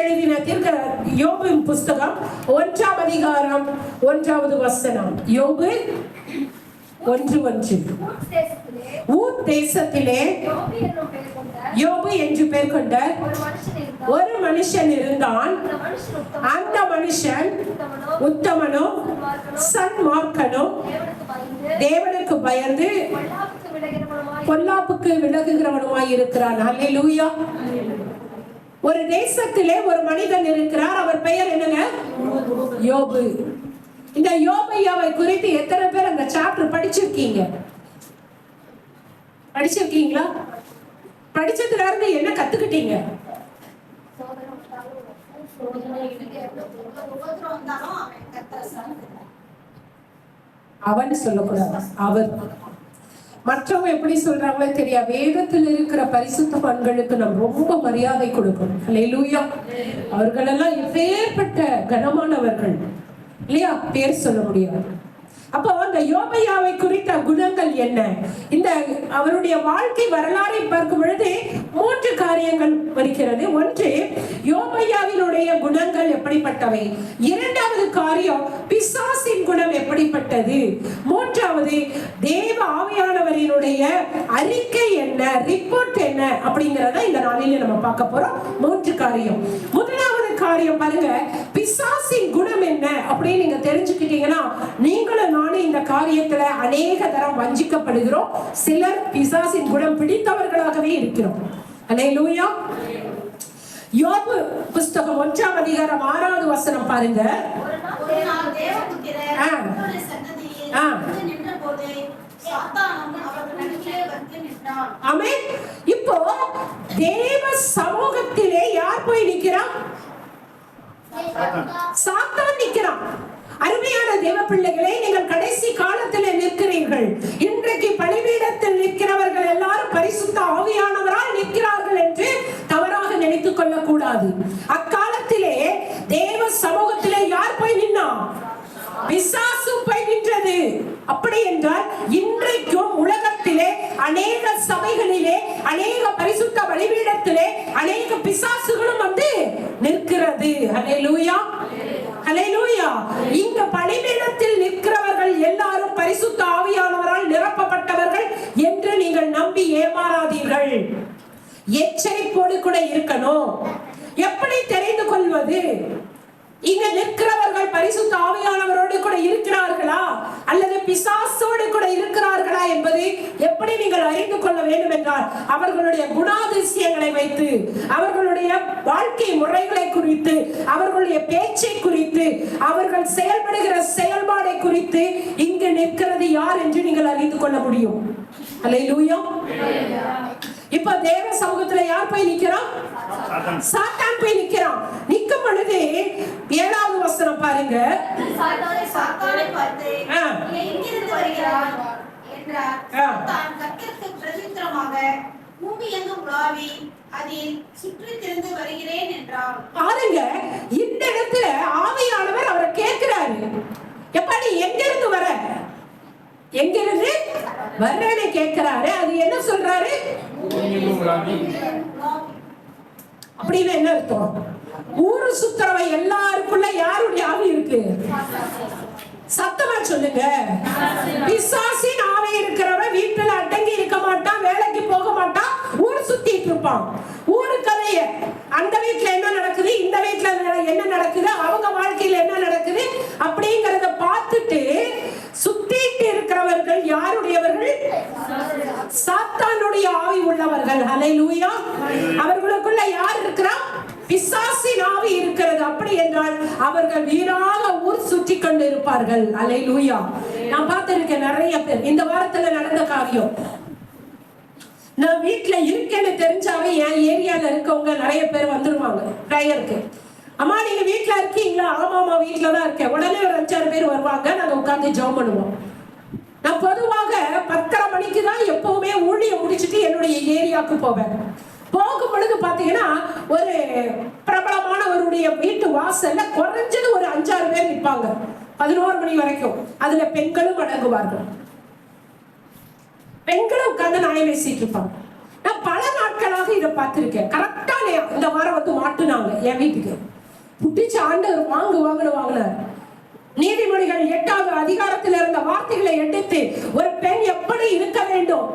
எழுதின தீர்க்க யோபின் புஸ்தகம் 1ஆம் அதிகாரம் 1வது வசனம். யோபு 1:1. ஊத் தேசத்திலே யோபு என்று பெயர் கொண்ட ஒரு மனுஷன் இருந்தான். அந்த மனுஷன் உத்தமனும் சன்மார்க்கனும் தேவனுக்கு பயந்து பொல்லாப்புக்கு விலகுகிறவனுமாய் இருக்கிறான். அல்லேலூயா. ஒரு தேசத்திலே ஒரு மனிதன் இருக்கிறார். அவர் பெயர் என்னங்க? யோபு. இந்த யோபையாவை குறித்து எத்தனை பேர் அந்த சாப்டர் படிச்சிருக்கீங்க? படிச்சிருக்கீங்களா? படிச்சதுல இருந்து என்ன கத்துக்கிட்டீங்க? அவன் சொல்லக்கூடாது, அவர். மற்றவங்க எப்படி சொல்றாங்களோ தெரியாது. வேதத்தில் இருக்கிற பரிசுத்தவான்களுக்கு நாம் ரொம்ப மரியாதை கொடுக்கணும். அல்லேலூயா. அவர்கள் எல்லாம் எப்பேற்பட்ட கனமானவர்கள் இல்லையா? பேர் சொல்ல முடியாது. அப்போ அந்த யோபையாவை குறித்த குணங்கள் என்ன? இந்த அவருடைய வாழ்க்கை வரலாறை பார்க்கும் பொழுது 3 காரியங்கள் வருகிறது. ஒன்று, யோபையாவினுடைய குணங்கள் எப்படிப்பட்டவை. 2வது காரியம், பிசாசின் குணம் எப்படிப்பட்டது. 3வது, தேவ ஆவியானவரினுடைய அறிக்கை என்ன, ரிப்போர்ட் என்ன அப்படிங்கறத இந்த நாளில நம்ம பார்க்க போறோம். 3 காரியம். முதலாவது காரியம் பாருங்க, பிசாசின் குணம் என்ன அப்படின்னு நீங்க தெரிஞ்சுக்கிட்டீங்கன்னா நீங்களும் நானும் இந்த காரியத்துல அநேக தரம் வஞ்சிக்கப்படுகிறோம். சிலர் பிசாசின் குணம் பிடித்தவர்களாகவே இருக்கிறோம். அல்லேலூயா. யோபு புஸ்தகம் 1ஆம் அதிகாரம் 6வது வசனம் பாருங்க. ஆமென். இப்போ தேவ சமூகத்திலே யார் போய் நிக்கிறான்? சாத்தான் நிக்கிறான். அருமையான தேவ பிள்ளைகளே, நீங்கள் கடைசி காலத்தில் நிற்கிறீர்கள். இன்றைக்கு பலிபீடத்தில் நிற்கிறவர்கள் எல்லாரும் பரிசுத்த ஆவியானவரால் நிற்கிறார்கள் என்று தவறாக நினைத்துக் கொள்ளக் கூடாது. அக்காலத்திலே தேவ சமூகத்திலே யார் போய் நின்னா? பிசாசு போய் நின்றது. அப்படி என்றால் இன்றைக்கும் உலகத்திலே அநேக சபைகளிலே, அநேக பரிசுத்த பலிபீடத்திலே அநேக பிசாசுகளும் வந்து நிற்கிறது. அல்லேலூயா, அல்லேலூயா. இங்க பலிபீடத்தில் நிற்கிறவர்கள் எல்லாரும் பரிசுத்த ஆவியானவரால் நிரப்பப்பட்டவர்கள் என்று நீங்கள் நம்பி ஏமாறாதீர்கள். எச்சரிப்போடு கூட இருக்கணும். எப்படி தெரிந்து கொள்வது? இங்க நிற்கிறவர்கள் பரிசுத்த ஆவியானவரோடு கூட இருக்கிறார்களா அல்லது பிசாசோடு கூட இருக்கிறார்களா என்பது எப்படி நீங்கள் அறிந்து கொள்ள வேண்டும் என்றால், அவர்களுடைய குணாதிசயங்களை வைத்து, அவர்களுடைய வாழ்க்கை முறைகளை குறித்து, அவர்களுடைய பேச்சை குறித்து, அவர்கள் செயல்படுகிற செயல்பாடை குறித்து இங்கு நிற்கிறது யார் என்று நீங்கள் அறிந்து கொள்ள முடியும். அல்லேலூயா. இப்ப தேவ சமூகத்துல யார் போய் நிக்கிறான்? சாத்தான் போய் நிக்கிறான். நிக்கும் பொழுது 7வது வசனம் பாருங்க. சாத்தானை பார்த்து நீ எங்கிருந்து வருகிறாய் என்றார். சாத்தான் கர்த்தருக்கு பிரதியுத்தரமாக பூமி எங்கும் உலாவி அதில் சுற்றித் திரிந்து வருகிறேன் என்றார். பாருங்க, இந்த இடத்துல ஆவியானவர் அவரை கேட்கிறாரு, எப்ப நீ எங்கிருந்து வர, எங்கிருந்து வர்றேன்னு கேட்கிறாரு. அது என்ன சொல்றாரு? அப்படின்னு என்ன அர்த்தம்? ஊரு சுத்துறவ எல்லாருக்குள்ள யாருடைய ஆவி இருக்கு? சத்தமா சொல்லுங்க. பிசாசின் ஆவி இருக்கிறவ வீட்டுல அடங்கி இருக்க மாட்டான், வேலைக்கு போக மாட்டான், ஊர் சுத்திட்டு இருப்பான். ஊரு கதைய, அந்த வீட்டுல என்ன நடக்குது, இந்த வீட்டுல என்ன நடக்குது, அவங்க வாழ்க்கையில என்ன நடக்குது அப்படிங்கறத பார்த்துட்டு சுத்திட்டு இருக்கிறவர்கள் யாருடையவர்கள்? சாத்தானுடைய ஆவி உள்ளவர்கள். அல்லேலூயா. அவர்களுக்குள்ள யார் இருக்கிறா? பிசாசின் ஆவி இருக்கிறது. அப்படி என்றால் அவர்கள் வீணாக ஊர் சுற்றி கொண்டு இருப்பார்கள். அல்லேலூயா. நான் பார்த்திருக்கேன் நிறைய பேர். இந்த வாரத்துல நடந்த காரியம், நான் வீட்டுல இருக்கேன்னு தெரிஞ்சாவே என் ஏரியால இருக்கவங்க நிறைய பேர் வந்துருவாங்க பிரேயருக்கு. அம்மா நீங்க வீட்டுல இருக்கீங்களா? ஆமாமா வீட்டுலதான் இருக்கேன். உடனே ஒரு 5-6 பேர் வருவாங்க. நாங்க உட்கார்ந்து ஜெபம் பண்ணுவோம். நான் பொதுவாக 10:30 மணிக்கு தான் எப்பவுமே ஊழியம் முடிச்சுட்டு என்னுடைய ஏரியாவுக்கு போவேன். போகும் பொழுது பாத்தீங்கன்னா ஒரு பிரபலமானவருடைய வீட்டு வாசல்ல குறைஞ்சது ஒரு 5-6 பேர் நிற்பாங்க 11 மணி வரைக்கும். அதுல பெண்களும் அடங்குவார்கள். பெண்களும் உட்கார்ந்து நாயை பேசிட்டு இருப்பாங்க. நான் பல நாட்களாக இதை பார்த்திருக்கேன். கரெக்டா இந்த வாரம் வந்து மாட்டுனாங்க என் வீட்டுக்கு. புட்டிச்சு ஆண்டவர் வாங்கினார். நீதிமொழிகள் 8வது அதிகாரத்தில் இருந்த வார்த்தைகளை எடுத்து ஒரு பெண் எப்படி இருக்க வேண்டும்,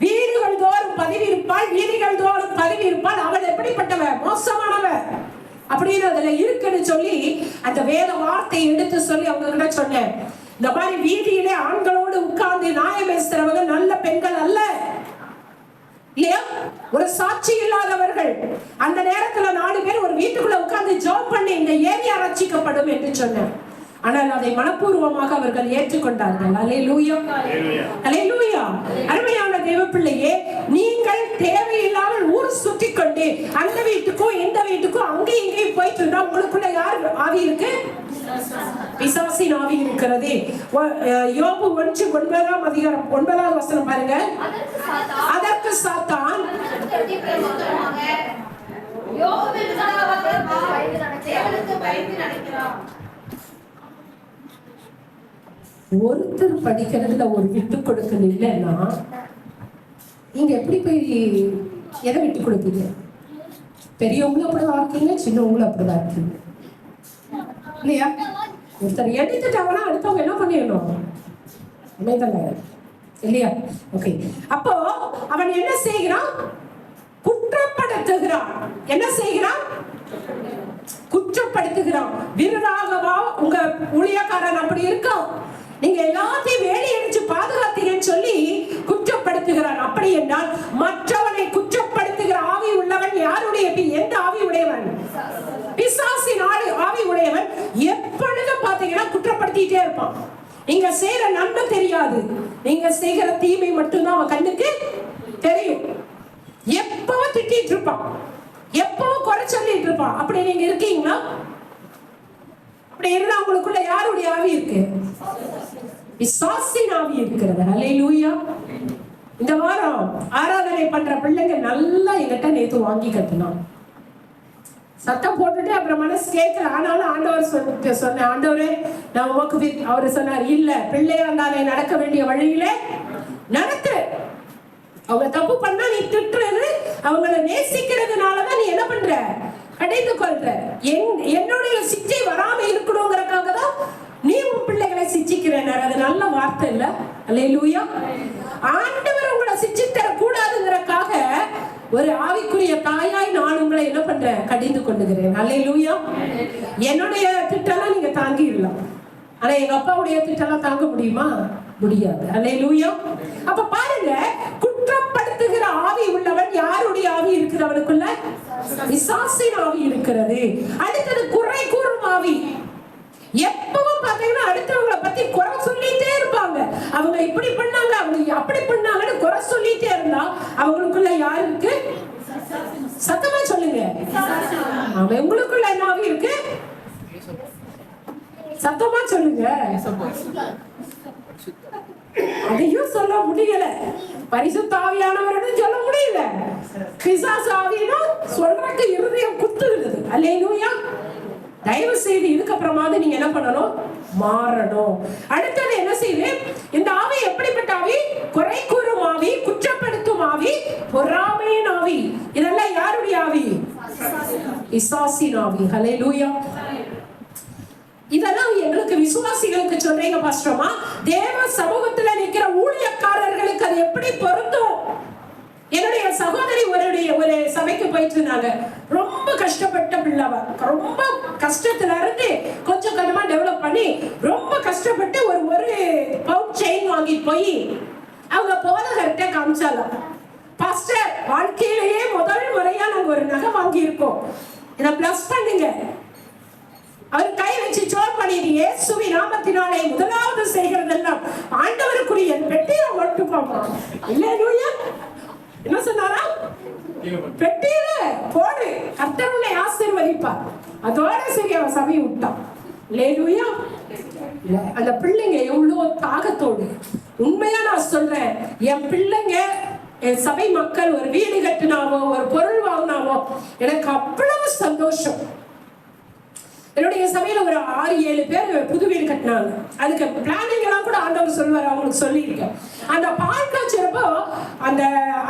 வீடுகள் தோறும் பதவி இருப்பாள், வீதிகள் தோறும் பதவி இருப்பாள், அவள் எப்படிப்பட்டவ, மோசமானவ அப்படின்னு அதுல இருக்குன்னு சொல்லி அந்த வேத வார்த்தையை எடுத்து சொல்லி அவங்க கிட்ட சொன்னேன். இந்த மாதிரி வீதியிலே ஆண்களோடு உட்கார்ந்து நியாயம் பேசுறவங்க நல்ல பெண்கள் அல்ல இல்லையா? ஒரு சாட்சி இல்லாதவர்கள். அந்த நேரத்துல 4 பேர் ஒரு வீட்டுக்குள்ள உட்கார்ந்து ஜெபம் பண்ணி இந்த ஏரியா ரட்சிக்கப்படும் என்று சொன்னேன். ஆனால் அதை மனப்பூர்வமாக அவர்கள் ஏற்றுக்கொண்டார்கள். அல்லேலூயா, அல்லேலூயா. அருமையான தேவப்பிள்ளையே, நீங்கள் தேவையில்லாமல் ஊர் சுற்றி கொண்டு அந்த வீட்டுக்கும் இந்த வீட்டுக்கும் அங்கேயும் இங்கேயும் போயிட்டு இருந்தா உங்களுக்குள்ள யார் ஆவி இருக்கு? பிசாசின் ஆவி இருக்கிறது. யோபு 1:9 அதிகாரம் 9வது வசனம் பாருங்க. அதற்கு சாத்தான் ஒருத்தர் படிக்கிறதுல ஒரு விட்டு கொடுக்கல இல்லைன்னா நீங்க எப்படி போய் எதை விட்டு கொடுப்பீங்க? பெரியவங்களும் அப்படிதான் இருக்கீங்க, சின்னவங்களும் அப்படிதான் இருக்கீங்க இல்லையா? ஒருத்தர் எடுத்துட்டாங்கன்னா அடுத்தவங்க என்ன பண்ணிடணும்? இல்லையா? ஓகே. அப்போ அவன் என்ன செய்கிறான்? குற்றப்படுத்துகிறான். என்ன செய்கிறான்? குற்றப்படுத்துகிறான். வீரராகவா உங்க ஊழியக்காரன் அப்படி இருக்கான், நீங்க எல்லாத்தையும் வேலி அடிச்சு பாதுகாத்தீங்கன்னு சொல்லி குற்றப்படுத்துகிறான். அப்படி என்றால் மற்றவனை குற்றப்படுத்துகிற ஆவி உள்ளவன் யாருடைய? எந்த ஆவி உடையவன்? பிசாசின் ஆவி உடையவன். எப்பொழுதும் பாத்தீங்கன்னா குற்றப்படுத்திட்டே இருப்பான். நீங்க செய்யற நன்மை தெரியாது, நீங்க செய்கிற தீமை மட்டும்தான் அவன் கண்ணுக்கு தெரியும். எப்பவும் திட்டிட்டு இருப்பான், எப்பவும் குறை சொல்லிட்டு இருப்பான். அப்படி நீங்க இருக்கீங்களா? அப்படி இருந்தா உங்களுக்குள்ள யாருடைய ஆவி இருக்கு? பிசாசின் ஆவி இருக்கிறது. அல்லேலூயா. இந்த வாரம் ஆராதனை பண்ற பிள்ளைங்க நல்லா என்கிட்ட நேத்து வாங்கி கட்டணும். சத்தம் போட்டுட்டு அப்புறம் மனசு கேட்கல. ஆனாலும் ஆண்டவர் சொன்ன ஆண்டவரே நான் உமக்கு அவரு சொன்னார், இல்ல பிள்ளையா இருந்தாலே நடக்க வேண்டிய வழியிலே நடத்து. அவங்க தப்பு பண்ணா நீ திட்டுறது, அவங்கள நேசிக்கிறதுனாலதான் நீ என்ன பண்ற? கடிந்து கொள்ற. என்னுடைய சிச்சை வராம இருக்கணுங்கிறதுக்காக தான் நீ உன் பிள்ளைகளை சிச்சிக்கிறேன். அது நல்ல வார்த்தை இல்ல? அல்லேலூயா. ஆண்டவர் உங்களை சிச்சி தர கூடாதுங்கிறதுக்காக ஒரு ஆவிக்குரிய தாயாய் நான் உங்களை என்ன பண்றேன்? கடிந்து கொண்டுகிறேன். அல்லேலூயா. என்னுடைய திட்டெல்லாம் நீங்க தாங்கிடலாம், ஆனா எங்க அப்பாவுடைய திட்டெல்லாம் தாங்க முடியுமா? முடியாது. அல்லேலூயா. அப்ப பாருங்க, குற்றப்படுத்துகிற ஆவி உள்ளவன் யாருடைய ஆவி இருக்கிறவனுக்குள்ள? பிசாசின் ஆவி இருக்கிறது. அடுத்தது குறை கூறும் ஆவி. எப்பவும் பாத்தீங்கன்னா அடுத்தவங்களை பத்தி குறை சொல்லிட்டே இருப்பாங்க. அவங்க இப்படி பண்ணாங்க, அவங்க அப்படி பண்ணாங்கன்னு குறை சொல்லிட்டே இருந்தா அவங்களுக்குள்ள யாரு இருக்கு? சத்தமா சொல்லுங்க. அவன் உங்களுக்குள்ள என்ன ஆவி இருக்கு? சத்தமா சொல்லுங்க. அதையும் சொல்ல முடியல, பரிசுத்த ஆவியானவருடன் சொல்ல முடியல. பிசாசு ஆவினா சொல்றதுக்கு இருதயம் குத்துறது. அல்லேலூயா. தயவு செய்து இதுக்கப்புறமாவது நீங்க என்ன பண்ணணும்? மாறணும். அடுத்தது என்ன செய்யுது? இந்த ஆவி எப்படிப்பட்ட ஆவி? குறை கூறும் ஆவி, குற்றப்படுத்தும் ஆவி, பொறாமையின் ஆவி. இதெல்லாம் யாருடைய ஆவி? பிசாசின் ஆவி. அல்லேலூயா. இதெல்லாம் எங்களுக்கு விசுவாசிகளுக்கு சொல்றீங்க பாஸ்டர்மா, தேவ சமூகத்துல நிக்கிற ஊழியக்காரர்களுக்கு அது எப்படி பொருந்தும்? என்னுடைய சகோதரி ஒரு சபைக்கு போயிட்டு இருந்தாங்க. ரொம்ப கஷ்டப்பட்ட பிள்ளவ, ரொம்ப கஷ்டத்துல இருந்து கொஞ்சம் கொஞ்சமா டெவலப் பண்ணி ரொம்ப கஷ்டப்பட்டு ஒரு பவுண்ட் செயின் வாங்கி போய் அவங்க போதகர்கிட்ட காமிச்சாங்க. பாஸ்டர், வாழ்க்கையிலேயே முதல் முறையா நாங்க ஒரு நகை வாங்கி இருக்கோம், இதை பிளஸ் பண்ணுங்க. அவர் கை வச்சு ஜெபம் பண்ணிட்டு, இயேசுவின் நாமத்தினாலே முதலாவது செய்கிறதெல்லாம் ஆண்டவருக்குரிய பெட்டியை மட்டும் போமா. அல்லேலூயா. என்ன சொன்னாரா? பெட்டியில போடு, கர்த்தர் உன்னை ஆசீர்வதிப்பார். அதோட சரி அவன் சபையை விட்டான். அல்லேலூயா. அந்த பிள்ளைங்க எவ்வளவு தாகத்தோடு, உண்மையா நான் சொல்றேன், என் பிள்ளைங்க என் சபை மக்கள் ஒரு வீடு கட்டினாவோ ஒரு பொருள் வாங்கினாவோ எனக்கு அவ்வளவு சந்தோஷம். என்னுடைய சபையில ஒரு 6-7 பேர் புது வீடு கட்டினாங்க. அதுக்கு பிளானிங் எல்லாம் கூட ஆண்டவர் சொல்லுவார், அவங்களுக்கு சொல்லியிருக்கேன். அந்த பால் காய்ச்சறப்போ அந்த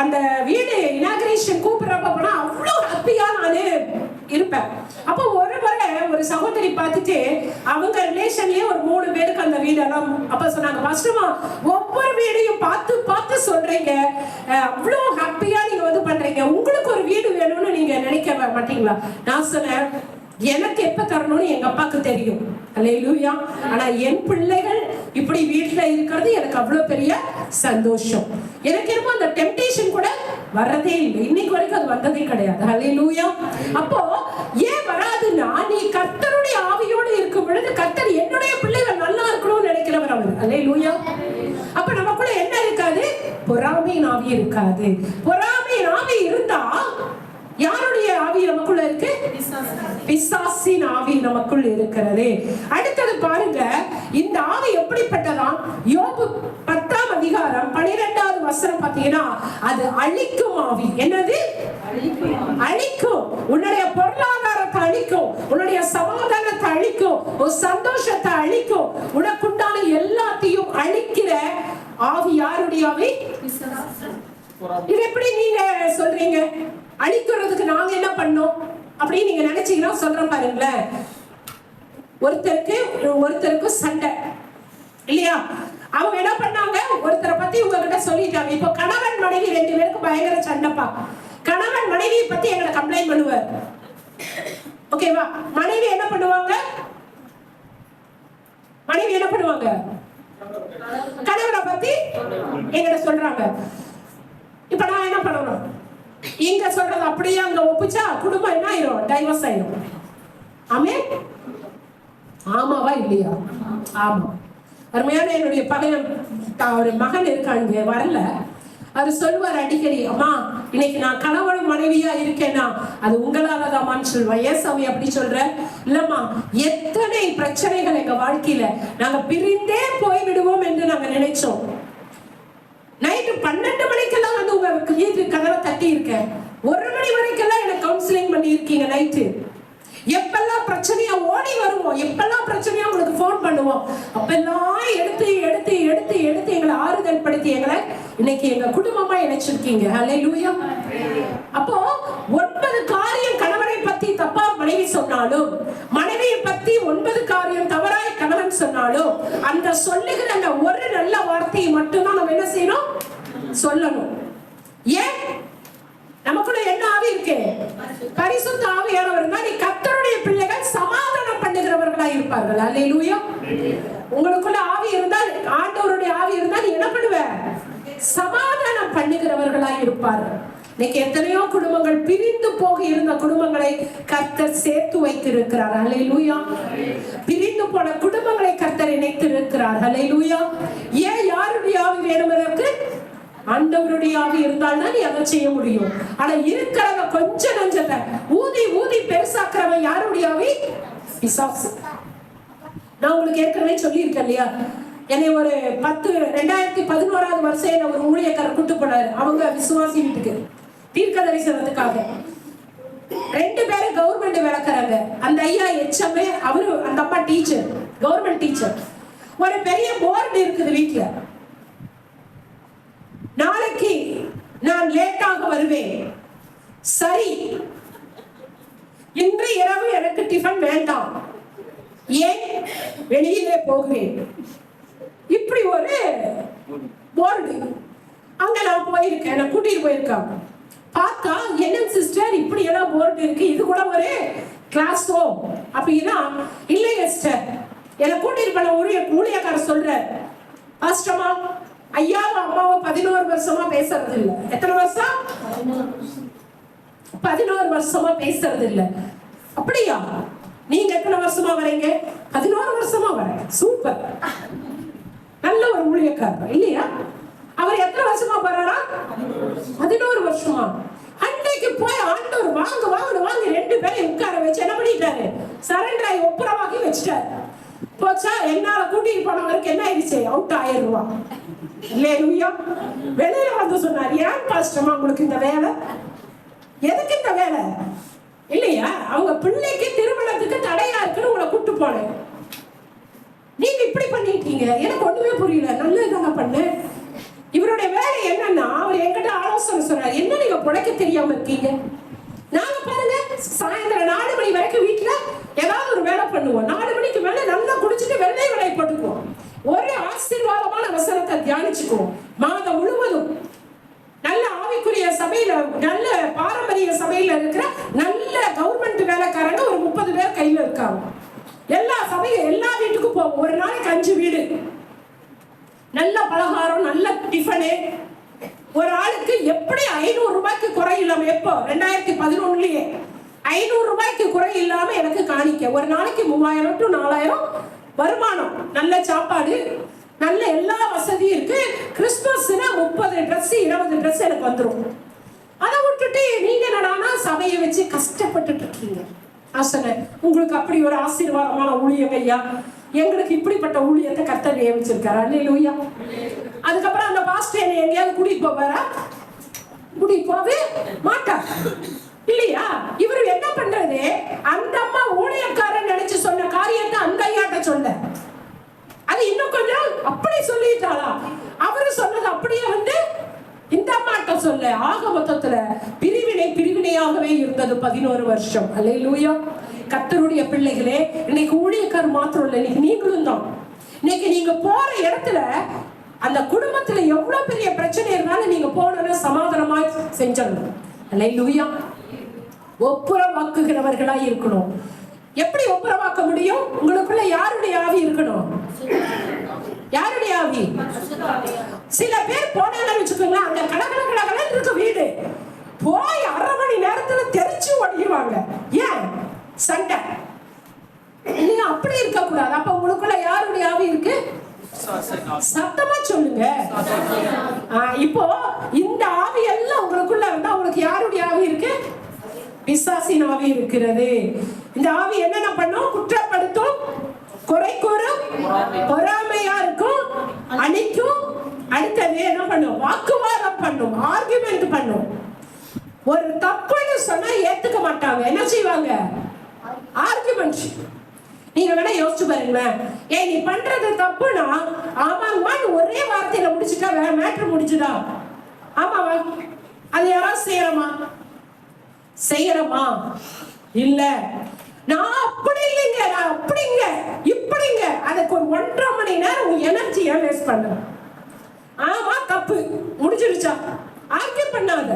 அந்த வீடு இனாகிரேஷன் கூப்பிடுறப்ப போனா அவ்வளோ ஹாப்பியா நானு இருப்பேன். அப்போ ஒரு முறை ஒரு சகோதரி பார்த்துட்டு அவங்க ரிலேஷன்லயே ஒரு 3 பேருக்கு அந்த வீடெல்லாம் அப்ப சொன்னாங்க, ஃபர்ஸ்ட்மா ஒவ்வொரு வீடையும் பார்த்து பார்த்து சொல்றீங்க, அவ்வளோ ஹாப்பியா நீங்க வந்து பண்றீங்க, உங்களுக்கு ஒரு வீடு வேணும்னு நீங்க நினைக்க மாட்டீங்களா? நான் சொன்னேன், எனக்கு எப்ப தரணும்னு எங்க அப்பாவுக்கு தெரியும். அல்லேலூயா. ஆனா என் பிள்ளைகள் இப்படி வீட்டுல இருக்கிறது எனக்கு அவ்வளவு பெரிய சந்தோஷம். எனக்கு என்னமோ அந்த டெம்டேஷன் கூட வரதே இல்லை, இன்னைக்கு வரைக்கும் அது வந்ததே கிடையாது. அல்லேலூயா. அப்போ ஏன் வராதுன்னா, நீ கர்த்தருடைய ஆவியோடு இருக்கும் பொழுது கர்த்தர் என்னுடைய பிள்ளைகள் நல்லா இருக்கணும்னு நினைக்கிறவர் அவர். அல்லேலூயா. அப்ப நமக்குள்ள என்ன இருக்காது? பொறாமையின் ஆவி இருக்காது. பொறாமையின் ஆவி இருந்தா யாருடைய ஆவி நமக்குள்ள இருக்கு? பிசாசின் ஆவி நமக்குள் இருக்கிறது. அடுத்தது பாருங்க, இந்த ஆவி எப்படிப்பட்டதா? யோபு 10ஆம் அதிகாரம் 12வது வசனம் பார்த்தீங்கன்னா, அது அழிக்கும் ஆவி. என்னது? அழிக்கும். உன்னுடைய பொருளாதாரத்தை அழிக்கும், உன்னுடைய சமாதானத்தை அழிக்கும், உன் சந்தோஷத்தை அழிக்கும், உனக்குண்டான எல்லாத்தையும் அழிக்கிற ஆவி யாருடைய ஆவி? இது எப்படி நீங்க சொல்றீங்க? அழிக்கிறதுக்கு நாங்க என்ன பண்ணோம் அப்படின்னு நீங்க நினைச்சீங்கன்னா சொல்றேன் பாருங்களேன். ஒருத்தருக்கு சண்டை இல்லையா? அவங்க என்ன பண்ணாங்க, ஒருத்தரை பத்தி உங்ககிட்ட சொல்லிட்டாங்க. இப்போ கணவன் மனைவி 2 பேருக்கு பயங்கர சண்டைப்பா. கணவன் மனைவியை பத்தி எங்களை கம்ப்ளைண்ட் பண்ணுவார். ஓகேவா? மனைவி என்ன பண்ணுவாங்க? கணவனை பத்தி எங்கிட்ட சொல்றாங்க. இப்ப நான் என்ன பண்ணணும்? இங்க சொல்றது அப்படியே அங்க ஒப்பிச்சா குடும்பம் என்ன ஆயிரும்? டைவர்ஸ் ஆயிரும். ஆமென். ஆமாவா இல்லையா? ஆமா. அருமையான என்னுடைய பையன் ஒரு மகன் இருக்காங்க, வரல. அது சொல்லுவார் அடிக்கடி, அம்மா இன்னைக்கு நான் கணவன் மனைவியா இருக்கேன்னா அது உங்களாலதாமான்னு சொல்லுவேன். ஏன் சாமி அப்படி சொல்ற? இல்லம்மா, எத்தனை பிரச்சனைகள் எங்க வாழ்க்கையில நாங்க பிரிந்தே போய் விடுவோம் என்று நாங்க நினைச்சோம். நைட்டு 12 மணிக்கெல்லாம் வந்து உங்க வீட்டு கதவை தட்டி இருக்கேன். 1 மணி வரைக்கெல்லாம் எனக்கு கவுன்சிலிங் பண்ணி இருக்கீங்க. நைட்டு எப்பெல்லாம் பிரச்சனையா ஓடி வருவோம், எப்பெல்லாம் பிரச்சனையா உங்களுக்கு போன் பண்ணுவோம், அப்பெல்லாம் எடுத்து எடுத்து எடுத்து எடுத்து எங்களை ஆறுதல் படுத்தி எங்களை இன்னைக்கு எங்க குடும்பமா இணைச்சிருக்கீங்க. அல்லேலூயா. அப்போ 9 காரியம் கணவனை பத்தி தப்பா மனைவி சொன்னாலும், மனைவியை பத்தி 9 காரியம் தவறாய் கணவன் சொன்னாலும், அந்த சொல்லுகிற அந்த ஒரு நல்ல வார்த்தையை மட்டும்தான் நம்ம என்ன செய்யணும்? சொல்லணும். ஏன்? நமக்குள்ள என்ன ஆவி இருக்கு? பரிசுத்த ஆவியானவர் இருந்தா நீ கர்த்தருடைய பிள்ளைகள் சமாதானம் பண்ணுகிறவர்களா இருப்பார்கள். அல்லேலூயா. உங்களுக்குள்ள ஆவி இருந்தால், ஆண்டவருடைய ஆவி இருந்தால் நீ என்ன பண்ணுவ? சமாதானம் பண்ணுகிறவர்களா இருப்பார்கள். இன்னைக்கு எத்தனையோ குடும்பங்கள் பிரிந்து போக இருந்த குடும்பங்களை கர்த்தர் சேர்த்து வைத்திருக்கிறார். அல்லேலூயா. பிரிந்து போன குடும்பங்களை கர்த்தர் இணைத்து இருக்கிறார். அல்லேலூயா. ஏன்? யாருடைய ஆவி வேணும் அதற்கு? ஆண்டவருடைய ஆவி இருந்தால் தான் நீ அதை செய்ய முடியும். ஆனா இருக்கிறவங்க கொஞ்சம் நஞ்சத்தை ஊதி ஊதி பெருசாக்குறவன் யாருடைய ஆவி? பிசாசு. நான் உங்களுக்கு ஏற்கனவே சொல்லியிருக்கேன் இல்லையா? என்னை ஒரு 2011வது வருஷம் என்ன ஒரு ஊழியக்காரர் கூட்டு போனாரு. அவங்க விசுவாசி வீட்டுக்கு தீர்க்க தரிசனத்துக்காக. 2 பேரும் கவர்மெண்ட் வேலைக்காரங்க. அந்த ஐயா எச்எம், அவரு அந்த அப்பா டீச்சர், கவர்மெண்ட் டீச்சர். ஒரு பெரிய போர்டு இருக்குது வீட்டுல. நாளைக்கு நான் லேட்டாக வருவேன். சரி, இன்று இரவு எனக்கு டிஃபன் வேண்டாம், ஏன்? வெளியிலே போகிறேன். இப்படி ஒரு போர்டு. அங்க நான் போயிருக்கேன், நான் கூட்டிட்டு போயிருக்காங்க. பார்த்தா என்ன சிஸ்டர் இப்படி எல்லாம் போர்டு இருக்கு, இது கூட ஒரு கிளாஸோ அப்படின்னா? இல்லைங்க சிஸ்டர், என்னை கூட்டிட்டு போன ஊழியக்காரர் சொல்ற, பாஸ்டர்மா ஐயாவும் அம்மாவும் 11 வருஷமா பேசுறது இல்ல. எத்தனை வருஷம்? 11 வருஷமா பேசுறது இல்ல. அப்படியா? நீங்க எத்தனை வருஷமா வரீங்க? 11 வருஷமா வரேன். சூப்பர், நல்ல ஒரு ஊழியக்காரர் இல்லையா? அவர் எத்தனை வருஷமா போறாரா? 11 வருஷமா. அன்னைக்கு போய் ஆண்டவர் வாங்க வாங்க வாங்க 2 பேரையும் உட்கார வச்சு என்ன பண்ணிட்டாரு? சரண்டராய் ஒப்புரவாக்கி வச்சுட்டாரு. போச்சா? என்னால கூட்டிட்டு போனவருக்கு என்ன ஆயிடுச்சு? அவுட் 1000 ரூபாய். அல்லேலூயா. வெளியில வந்து சொன்னார், ஏன் பாஸ்டர்மா உங்களுக்கு இந்த வேலை? எதுக்கு இந்த வேலை? இல்லையா? அவங்க பிள்ளைக்கு திருமணத்துக்கு தடையா இருக்குன்னு உங்களை போனேன். நீங்க இப்படி பண்ணிட்டீங்க, எனக்கு ஒண்ணுமே புரியல. நல்லதாங்க பண்ணேன். இவருடைய வேலை என்னன்னா, அவர் என்கிட்ட ஆலோசனை சொன்னார். என்ன நீங்க புழைக்க தெரியாம இருக்கீங்க? நாங்க பாருங்க சாயந்தரம் 4 மணி வரைக்கும் வீட்டுல ஏதாவது ஒரு வேலை பண்ணுவோம். 4 மணிக்கு மேல நல்லா குடிச்சிட்டு வெள்ளை விலை போட்டுக்குவோம். ஒரு ஆசீர்வாதமான வசனத்தை தியானிச்சுக்குவோம். மாதம் முழுவதும் நல்ல ஆவிக்குரிய சபையில, நல்ல பாரம்பரிய சபையில இருக்கிற நல்ல கவர்மெண்ட் வேலைக்காரங்க ஒரு 30 பேர் கையில இருக்காங்க. எல்லா சபையும் எல்லா வீட்டுக்கும் போவோம். ஒரு நாளைக்கு 5 வீடு, நல்ல பலகாரம், நல்ல டிஃபனு. ஒரு ஆளுக்கு எப்படி 500 ரூபாய்க்கு குறை இல்லாம, எப்போ 2011லயே 500 ரூபாய்க்கு குறை இல்லாம எனக்கு காணிக்க. ஒரு நாளைக்கு 3000 to 4000 வருமானம். நல்ல சாப்பாடு, நல்ல எல்லா வசதியும் இருக்கு. கிறிஸ்துமஸ்னா 30 ட்ரெஸ் 20 ட்ரெஸ் எனக்கு வந்துடும். அதை விட்டுட்டு நீங்க என்னடானா சபையை வச்சு கஷ்டப்பட்டுட்டு இருக்கீங்க. ஆசனை உங்களுக்கு அப்படி ஒரு ஆசீர்வாதமான ஊழியம் ஐயா, எங்களுக்கு இப்படிப்பட்ட ஊழியத்தை கர்த்தர் நியமிச்சிருக்காரு. அல்லேலூயா. அதுக்கப்புறம் அந்த பாஸ்டர் என்னை எங்கேயாவது கூட்டிட்டு போவாரா? கூட்டிட்டு போவே மாட்டார் இல்லையா? இவரு என்ன பண்றது, அந்த அம்மா ஊழியக்காரன் நினைச்சு சொன்ன காரியத்தை அந்த ஐயாட்ட சொல்ல, அது இன்னும் கொஞ்சம் அப்படி சொல்லிட்டாளா, அவரு சொன்னது அப்படியே வந்து இந்த அம்மாட்ட சொல்ல. ஆக மொத்தத்துல பிரிவினையாகவே இருந்தது 11 வருஷம். அல்லேலூயா. கர்த்தருடைய பிள்ளைகளே, இன்னைக்கு ஊழியக்காரர் மாத்திரம் இல்லை, இன்னைக்கு நீங்களும் தான். இன்னைக்கு நீங்க போற இடத்துல அந்த குடும்பத்துல எவ்வளவு பெரிய பிரச்சனை இருந்தாலும் நீங்க போனோம்னா சமாதானமா செஞ்சிடணும். அல்லேலூயா. ஒப்புரவாக்குகிறவர்களா இருக்கணும். எப்படி ஒப்புரவாக்க முடியும்? உங்களுக்குள்ள யாருடைய ஆவி இருக்கணும்? யாருடைய ஆவி? சில பேர் போனாங்கன்னு வச்சுக்கோங்க, அந்த கடகடகடகட இருக்க வீடு போய் 1/2 மணி நேரத்துல தெரிச்சு ஓடிடுவாங்க. ஏன்? சண்டை. நீங்க அப்படி இருக்க கூடாது. அப்ப உங்களுக்குள்ள யாருடைய ஆவி இருக்கு? சத்தமா சொல்லுங்க. இப்போ இந்த ஆவி எல்லாம் உங்களுக்குள்ள இருந்தா உங்களுக்கு யாருடைய ஆவி இருக்கு? பிசாசின் ஆவி இருக்கிறது. இந்த ஆவி என்னென்ன பண்ணும்? குற்றப்படுத்தும், குறை கூறும், பொறாமையா இருக்கும், அழிக்கும். அடுத்தது என்ன பண்ணும்? வாக்குவாதம் பண்ணும், ஆர்குமெண்ட் பண்ணும். ஒரு தப்புன்னு சொன்னா ஏத்துக்க மாட்டாங்க. என்ன செய்வாங்க? ஆர்குமெண்ட். நீங்க வேணா யோசிச்சு பாருங்களேன். ஏன் நீ பண்றது தப்புனா ஆமாங்கம்மா ஒரே வார்த்தையில முடிச்சுட்டா மேட்ரு முடிச்சுடா. ஆமாவா? அது யாராவது செய்யறமா? இல்ல, நான் அப்படி இல்லைங்க, நான் அப்படிங்க இப்படிங்க. அதுக்கு ஒரு 1.5 மணி நேரம் உன் எனர்ஜியை வேஸ்ட் பண்ண. ஆமா தப்பு முடிஞ்சிருச்சா? ஆர்கியூ பண்ணாத.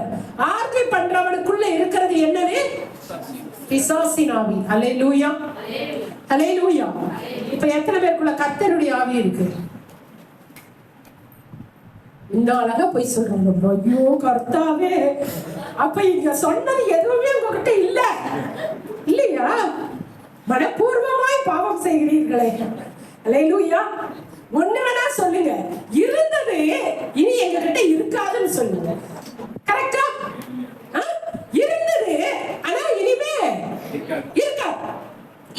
ஆர்கியூ பண்றவனுக்குள்ள இருக்கிறது என்னது? பிசாசின் ஆவி. அல்லேலூயா. அல்லேலூயா. இப்ப எத்தனை பேருக்குள்ள கர்த்தருடைய ஆவி இருக்கு? இந்த அழகா போய் சொல்றாங்க, ஐயோ கர்த்தாவே, அப்ப இங்க சொன்னது எதுவுமே உங்ககிட்ட இல்ல இல்லையா? மனப்பூர்வமாய் பாவம் செய்கிறீர்களே. அல்லேலூயா. ஒண்ணு வேணா சொல்லுங்க, இருந்தது இனி எங்க கிட்ட இருக்காதுன்னு சொல்லுங்க. கரெக்டா? இருந்தது ஆனா இனிமே இருக்காது.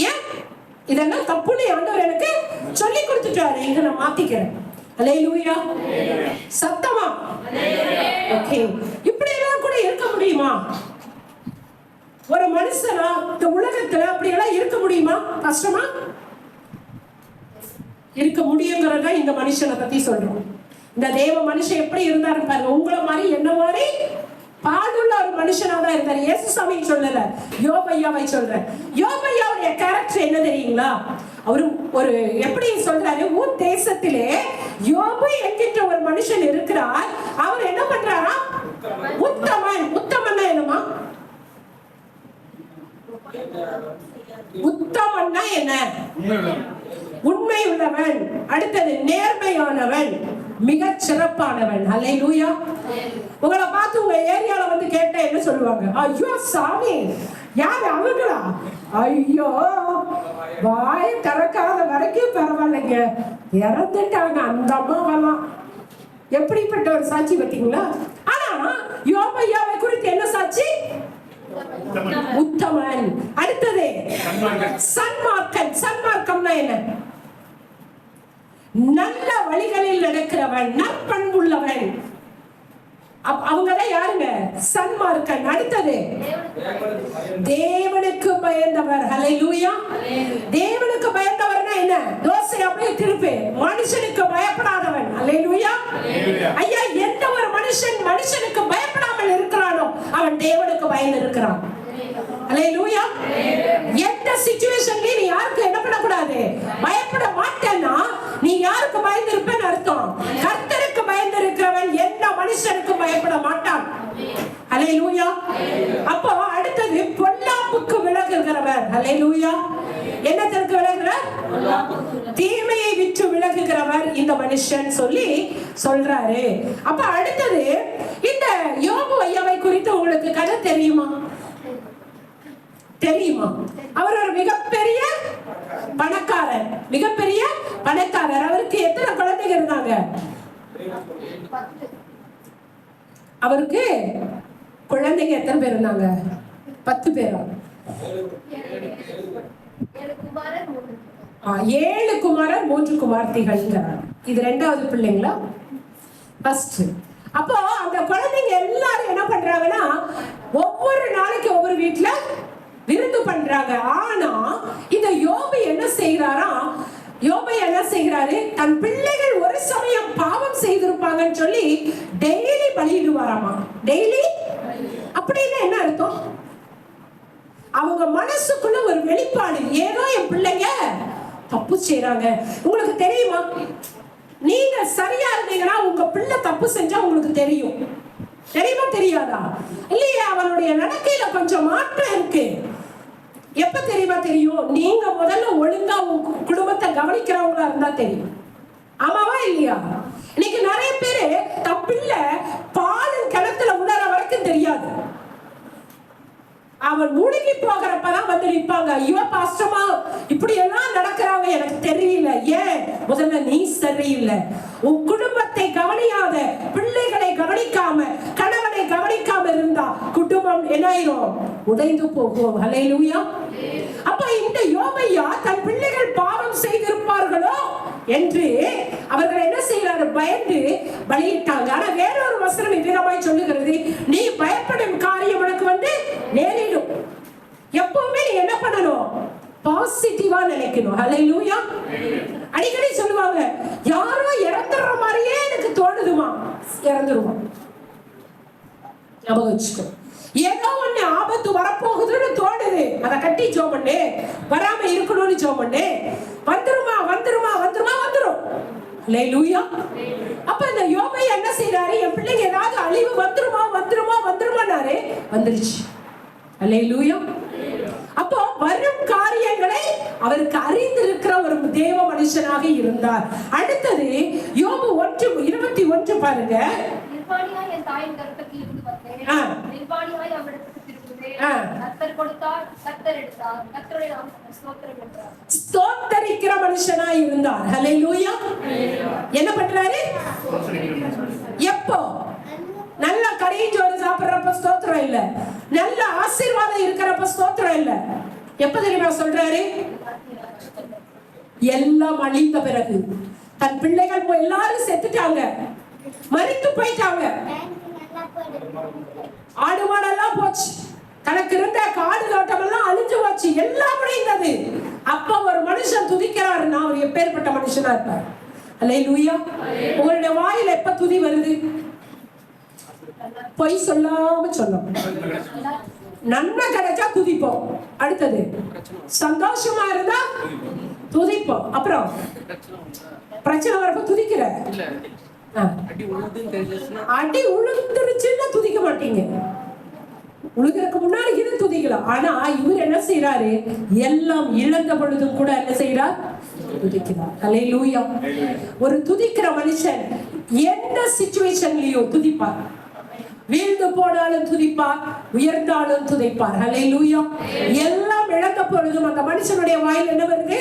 ஏன்? இதெல்லாம் தப்புன்னு ஆண்டவர் எனக்கு சொல்லி கொடுத்துட்டாரு. இங்க நான் மாத்திக்கிறேன். அல்லேலூயா. சத்தமா? ஓகே. இப்படி எல்லாம் கூட இருக்க முடியுமா? ஒரு மனுஷனா இந்த உலகத்துல அப்படி எல்லாம் இருக்க முடியுமா? கஷ்டமா? இருக்க முடியுங்கிறத இந்த மனுஷனை பத்தி சொல்றோம். இந்த தேவ மனுஷன் எப்படி இருந்தாரு பாருங்க. உங்களை மாதிரி என்ன மாதிரி பாடுள்ள ஒரு மனுஷனா தான் இருந்தாரு. இயேசு சாமி சொல்லல, யோபையாவை சொல்றேன். யோபையாவுடைய கேரக்டர் என்ன தெரியுங்களா? அவரு ஒரு எப்படி சொல்றாரு, ஊர் தேசத்திலே யோபு என்கிட்ட ஒரு மனுஷன் இருக்கிறார். அவர் என்ன பண்றாரா? உத்தமன். உத்தமன்னா என்னமா? உத்தமன்னா என்ன? உண்மை உள்ளவன். அடுத்தது நேர்மையானவன், மிக சிறப்பானவன். அல்லேலூயா. உங்களை பார்த்து உங்க ஏரியால வந்து கேட்டா என்ன சொல்லுவாங்க? ஐயோ சாமி, யாரு அவங்களா? ஐயோ வாய திறக்காத வரைக்கும் பரவாயில்லைங்க, இறந்துட்டாங்க அந்த அம்மாவெல்லாம். எப்படிப்பட்ட ஒரு சாட்சி பார்த்தீங்களா? ஆனா யோபையாவை குறித்து என்ன சாட்சி? உத்தமன். அடுத்தது சன்மார்க்கன். சன்மார்க்கம்னா என்ன? நல்ல வழிகளில் நடக்கிறவன், நற்பண்புள்ளவன். அவங்கதான் யாருங்க? சன்மார்க்கன். அடுத்தது தேவனுக்கு பயந்தவர். ஹல்லேலூயா. தேவனுக்கு மனுஷனுக்கு பயப்படாமல் இருக்கிறானோ அவன் தேவனுக்கு பயந்து இருக்கிறான். அல்லேலூயா. எந்த சிச்சுவேஷன்லயும் நீ யாருக்கு என்ன பண்ணக்கூடாது, பயப்பட மாட்டேன்னா நீ யாருக்கு பயந்து இருப்பேன்னு அர்த்தம். கர்த்தருக்கு பயந்து இருக்கிறவன் எந்த மனுஷனுக்கும் பயப்பட மாட்டான். அல்லேலூயா. அப்போ அடுத்தது பொல்லாப்புக்கு விலகுகிறவர். அல்லேலூயா. என்னத்திற்கு விலகுகிறார்? தீமையை விட்டு விலகுகிறவர் இந்த மனுஷன் சொல்லி சொல்றாரு. அப்ப அடுத்தது இந்த யோபு ஐயாவை குறித்து உங்களுக்கு கதை தெரியுமா? தெரியுமா? அவர் ஒரு மிகப்பெரிய பணக்காரர், மிகப்பெரிய பணக்காரர். அவருக்கு எத்தனை குழந்தைங்க இருந்தாங்க? அவருக்கு குழந்தைங்க எத்தனை பேர் இருந்தாங்க? 10 பேரா? 7 குமாரர் 3 குமார்த்திகள். இது 2வது பிள்ளைங்களா? ஃபர்ஸ்ட். அப்போ அந்த குழந்தைங்க எல்லாரும் என்ன பண்றாங்கன்னா ஒவ்வொரு நாளைக்கு ஒவ்வொரு வீட்டுல விருந்து பண்றாங்க. ஆனா இந்த யோபு என்ன செய்கிறாரு, தன் பிள்ளைகள் ஒரு சமயம் பாவம் செய்திருப்பாங்கன்னு சொல்லி டெய்லி பலியிடுவாராமா. டெய்லி அப்படின்னு என்ன அர்த்தம்? அவங்க மனசுக்குள்ள ஒரு வெளிப்பாடு, ஏதோ என் பிள்ளைங்க தப்பு செய்யறாங்க. உங்களுக்கு தெரியுமா, நீங்க சரியா இருந்தீங்கன்னா உங்க பிள்ளை தப்பு செஞ்சா உங்களுக்கு தெரியும். தெரியுமா தெரியாதா? இல்லையா? அவனுடைய நடக்கையில கொஞ்சம் மாற்றம் இருக்கு. எப்ப தெரியுமா தெரியும்? நீங்க முதல்ல ஒழுங்கா உங்க குடும்பத்தை கவனிக்கிறவங்களா இருந்தா தெரியும். ஆமாவா இல்லையா? இன்னைக்கு நிறைய பேரு தப்பில்ல பாலும் கிணத்துல உணர வரைக்கும் தெரியாது. அவன் முழுகி போகிறப்பதான் வந்து நிற்பாங்க. ஐயோ பாஸ்டமா இப்படி எல்லாம் நடக்கிறாங்க, எனக்கு தெரியல. ஏன்? முதல்ல நீ சரியில்லை. உன் குடும்பத்தை கவனியாத, பிள்ளைகளை கவனிக்காம, கணவனை கவனிக்காம இருந்தா குடும்பம் என்ன ஆயிரும்? உடைந்து போகும். ஹல்லேலூயா. அப்ப இந்த யோபையா தன் பிள்ளைகள் பாவம் செய்திருப்பார்களோ என்று அவர்கள் என்ன செய்யறாரு? பயந்து பலியிட்டாங்க. ஆனா வேறொரு வசனம் இவ்விதமாய் சொல்லுகிறது, நீ பயப்படும் காரியம் உனக்கு வந்து நேரிடும். எப்பவுமே நீ என்ன பண்ணணும்? பாசிட்டிவா நினைக்கணும். ஹல்லேலூயா. அடிக்கடி சொல்லுவாங்க, யாரோ இறந்துற மாதிரியே எனக்கு தோணுதுமா, இறந்துருவோம். ஞாபகம் வச்சுக்கோ. ஏதோ ஒண்ணு ஆபத்து வரப்போகுதுன்னு தோணுது, அதை கட்டி ஜெபம் பண்ணு. வராம இருக்கணும்னு ஜெபம் பண்ணு. வந்துருமா வந்துருமா வந்துருமா வந்துரும். அல்லேலூயா. அப்ப இந்த யோபு என்ன செய்யறாரு? என் பிள்ளைங்க ஏதாவது அழிவு வந்துருமா வந்துருமா வந்துருமானாரு, வந்துருச்சு. அல்லேலூயா. அப்போ வரும் காரியங்களை அவருக்கு அறிந்திருக்கிற ஒரு தேவ மனுஷனாக இருந்தார். அடுத்தது யோபு 1:21 பாருங்க. ஸ்தோத்தரிக்கிற மனுஷனாய் இருந்தார். ஹல்லேலூயா. என்ன பண்றாரு? எப்போ? நல்ல கரைஞ்சோறு சாப்பிடுறப்ப ஸ்தோத்திரம் இல்ல, நல்ல ஆசீர்வாதம் இருக்கிறப்ப ஸ்தோத்திரம் இல்ல. எப்ப தெரியுமா சொல்றாரு? எல்லாம் அழிந்த பிறகு, தன் பிள்ளைகள் எல்லாரும் செத்துட்டாங்க, மரித்து போயிட்டாங்க, ஆடு மாடெல்லாம் போச்சு, தனக்கு இருந்த காடு தோட்டம் எல்லாம் அழிஞ்சு போச்சு, எல்லாம் முடிந்தது. அப்ப ஒரு மனுஷன் துதிக்கிறாரு. நான் அவர் எப்பேற்பட்ட மனுஷனா இருப்பார். அல்லேலூயா. உங்களுடைய வாயில எப்ப துதி வருது? பொய் சொல்லாம சொல்லும். நன்மை கிடைச்சா துதிப்போம். அடுத்தது சந்தோஷமா இருந்தா துதிப்போம். அப்புறம் பிரச்சனை வரப்ப துதிக்கிற, அடி உழுந்துருச்சுன்னா துதிக்க மாட்டீங்க. உழுகிறதுக்கு முன்னாடி இது துதிக்கலாம். ஆனா இவர் என்ன செய்யறாரு? எல்லாம் இழந்த பொழுதும் கூட என்ன செய்யறார்? துதிக்கிறார். அல்லேலூயா. ஒரு துதிக்கிற மனுஷன் எந்த சிச்சுவேஷன்லயும் துதிப்பார். வீழ்ந்து போனாலும் துதிப்பார், உயர்ந்தாலும் துதிப்பார். ஹல்லேலூயா. எல்லாம் இழந்த பொழுதும் அந்த மனுஷனுடைய வாயில் என்ன வருது?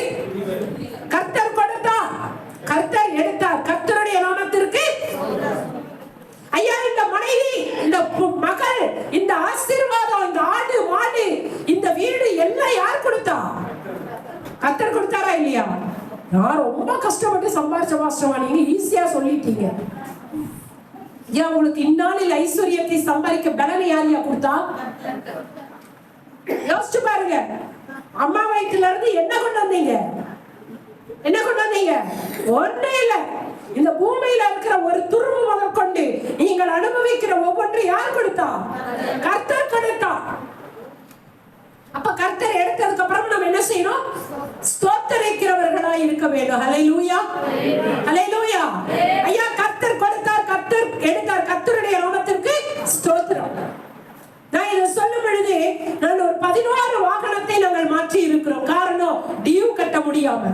கர்த்தர் கொடுத்தார், கர்த்தர் எடுத்தார், கர்த்தருடைய நாமத்திற்கு. ஐயா, இந்த மனைவி, இந்த மகள், இந்த ஆசீர்வாதம், இந்த ஆடு மாடு, இந்த வீடு எல்லாம் யார் கொடுத்தா? கர்த்தர் கொடுத்தாரா இல்லையா? நான் ரொம்ப கஷ்டப்பட்டு சம்பாதிச்ச மாஸ்டர்மா, நீங்க ஈஸியா சொல்லிட்டீங்க. ஏன் உங்களுக்கு இந்நாளில் ஐஸ்வர்யத்தை சம்பாதிக்க பலனை யாரையா கொடுத்தா? யோசிச்சு பாருங்க. அம்மா வயிற்றுல இருந்து என்ன கொண்டு வந்தீங்க? என்ன கொண்டு வந்தீங்க? ஒண்ணே இல்ல. இந்த பூமியில இருக்கிற ஒரு துருவு முதற்கொண்டு நீங்கள் அனுபவிக்கிற ஒவ்வொன்று யார் கொடுத்தா? கர்த்தர் கொடுத்தா. அப்ப கர்த்தர் எடுத்ததுக்கு அப்புறம் நம்ம என்ன செய்யணும்? ஸ்தோத்திரிக்கிறவர்களா இருக்க வேண்டும். ஹல்லேலூயா, ஹல்லேலூயா. ஐயா, கர்த்தர் கொடுத்தார், கர்த்தர் எடுத்தார், கர்த்தருடைய நாமத்திற்கு ஸ்தோத்திரம். நான் இதை சொல்லும் பொழுது நான் ஒரு 16 வாகனத்தை நாங்கள் மாற்றி இருக்கிறோம். காரணம், டியூ கட்ட முடியாம.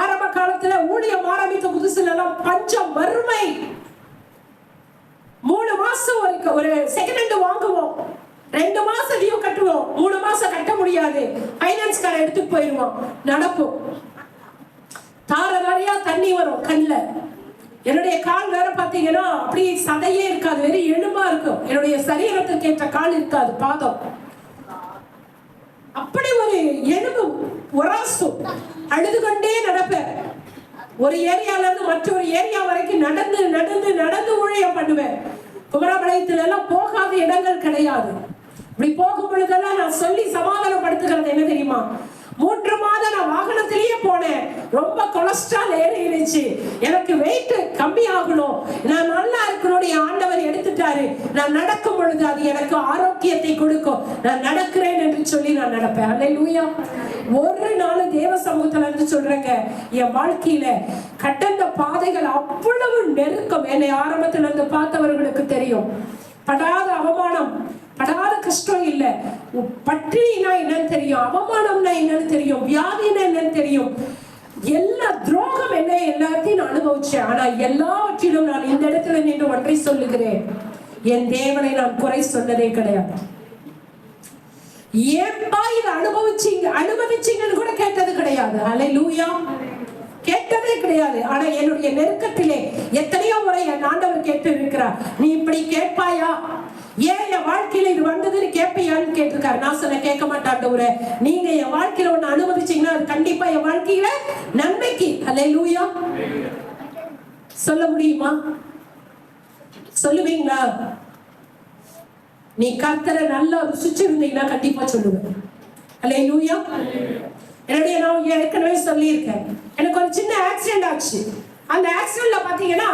ஆரம்ப காலத்துல ஊழியம் ஆரம்பித்த புதுசுல எல்லாம் பஞ்சம், வறுமை. 3 மாசம் ஒரு செகண்ட் ஹேண்ட் வாங்குவோம், 2 மாசம் டியூ கட்டுவோம், 3 மாசம் கட்ட முடியாது, பைனான்ஸ் கார எடுத்துட்டு போயிடுவோம். நடக்கும். தாரதாரியா தண்ணி வரும் கண்ணுல. என்னுடைய கால் வேற பாத்தீங்கன்னா அப்படி சதையே இருக்காது, வெறும் எலும்பா இருக்கும். என்னுடைய சரீரத்துக்கு ஏற்ற கால் இருக்காது, பாதம். அப்படி ஒரு எலும்பு உராசும். அழுது கொண்டே நடப்பேன். ஒரு ஏரியால இருந்து மற்றொரு ஏரியா வரைக்கும் நடந்து நடந்து நடந்து ஊழியம் பண்ணுவேன். குமரபாளையத்துல எல்லாம் போகாத இடங்கள் கிடையாது. இப்படி போகும் பொழுதெல்லாம் நான் சொல்லி சமாதானப்படுத்துகிறது என்ன தெரியுமா? 3 மாதம் நான் வாகனத்திலேயே போனேன். ரொம்ப கொலஸ்ட்ரால் ஏறிடுச்சு, எனக்கு வெயிட் கம்மி ஆகணும், நான் நல்லா இருக்கணும், என் ஆண்டவர் எடுத்துட்டாரு. நான் நடக்கும் பொழுது அது எனக்கு ஆரோக்கியத்தை கொடுக்கும். நான் நடக்கிறேன் என்று சொல்லி நான் நடப்பேன். ஹல்லேலூயா. ஒரு நாள் தேவ சமூகத்துல இருந்து சொல்றேங்க, என் வாழ்க்கையில கடந்த பாதைகள் அவ்வளவு நெருக்கம். என்னை ஆரம்பத்துல இருந்து பார்த்தவர்களுக்கு தெரியும். படாத அவமானம், படாத கஷ்டம் இல்ல. பட்டினா என்னன்னு தெரியும், அவமானம்னா என்னன்னு தெரியும், வியாதினா என்னன்னு தெரியும், எல்லா துரோகம் என்ன எல்லாத்தையும் நான் அனுபவிச்சேன். ஆனா எல்லாவற்றிலும் நான் இந்த இடத்துல நின்று ஒன்றை சொல்லுகிறேன், என் தேவனை நான் குறை சொன்னதே கிடையாது. ஏன்பா இதை அனுபவிச்சீங்கன்னு கூட கேட்டது கிடையாது. ஹல்லேலூயா, கேட்டதே கிடையாது. ஆனா என்னுடைய நெருக்கத்திலே எத்தனையோ முறை என் ஆண்டவர் கேட்டு இருக்கிறார், நீ இப்படி கேட்பாயா, ஏன் என் வாழ்க்கையில இது வந்ததுன்னு கேட்பையான்னு கேட்டிருக்காரு. நான் சொல்ல கேட்க மாட்டாண்டவரே, நீங்க என் வாழ்க்கையில ஒண்ணு அனுமதிச்சீங்கன்னா அது கண்டிப்பா என் வாழ்க்கையில நன்மைக்கு. ஹல்லேலூயா. சொல்ல முடியுமா? சொல்லுவீங்களா? நீ கர்த்தரை நல்லா ருசிச்சிருந்தீங்கன்னா கண்டிப்பா சொல்லுவேன். ஹல்லேலூயா. என்னுடைய நான் ஏற்கனவே சொல்லியிருக்கேன், எனக்கு ஒரு சின்ன ஆக்சிடென்ட் ஆச்சு. அந்த ஆக்சிடென்ட்ல பாத்தீங்கன்னா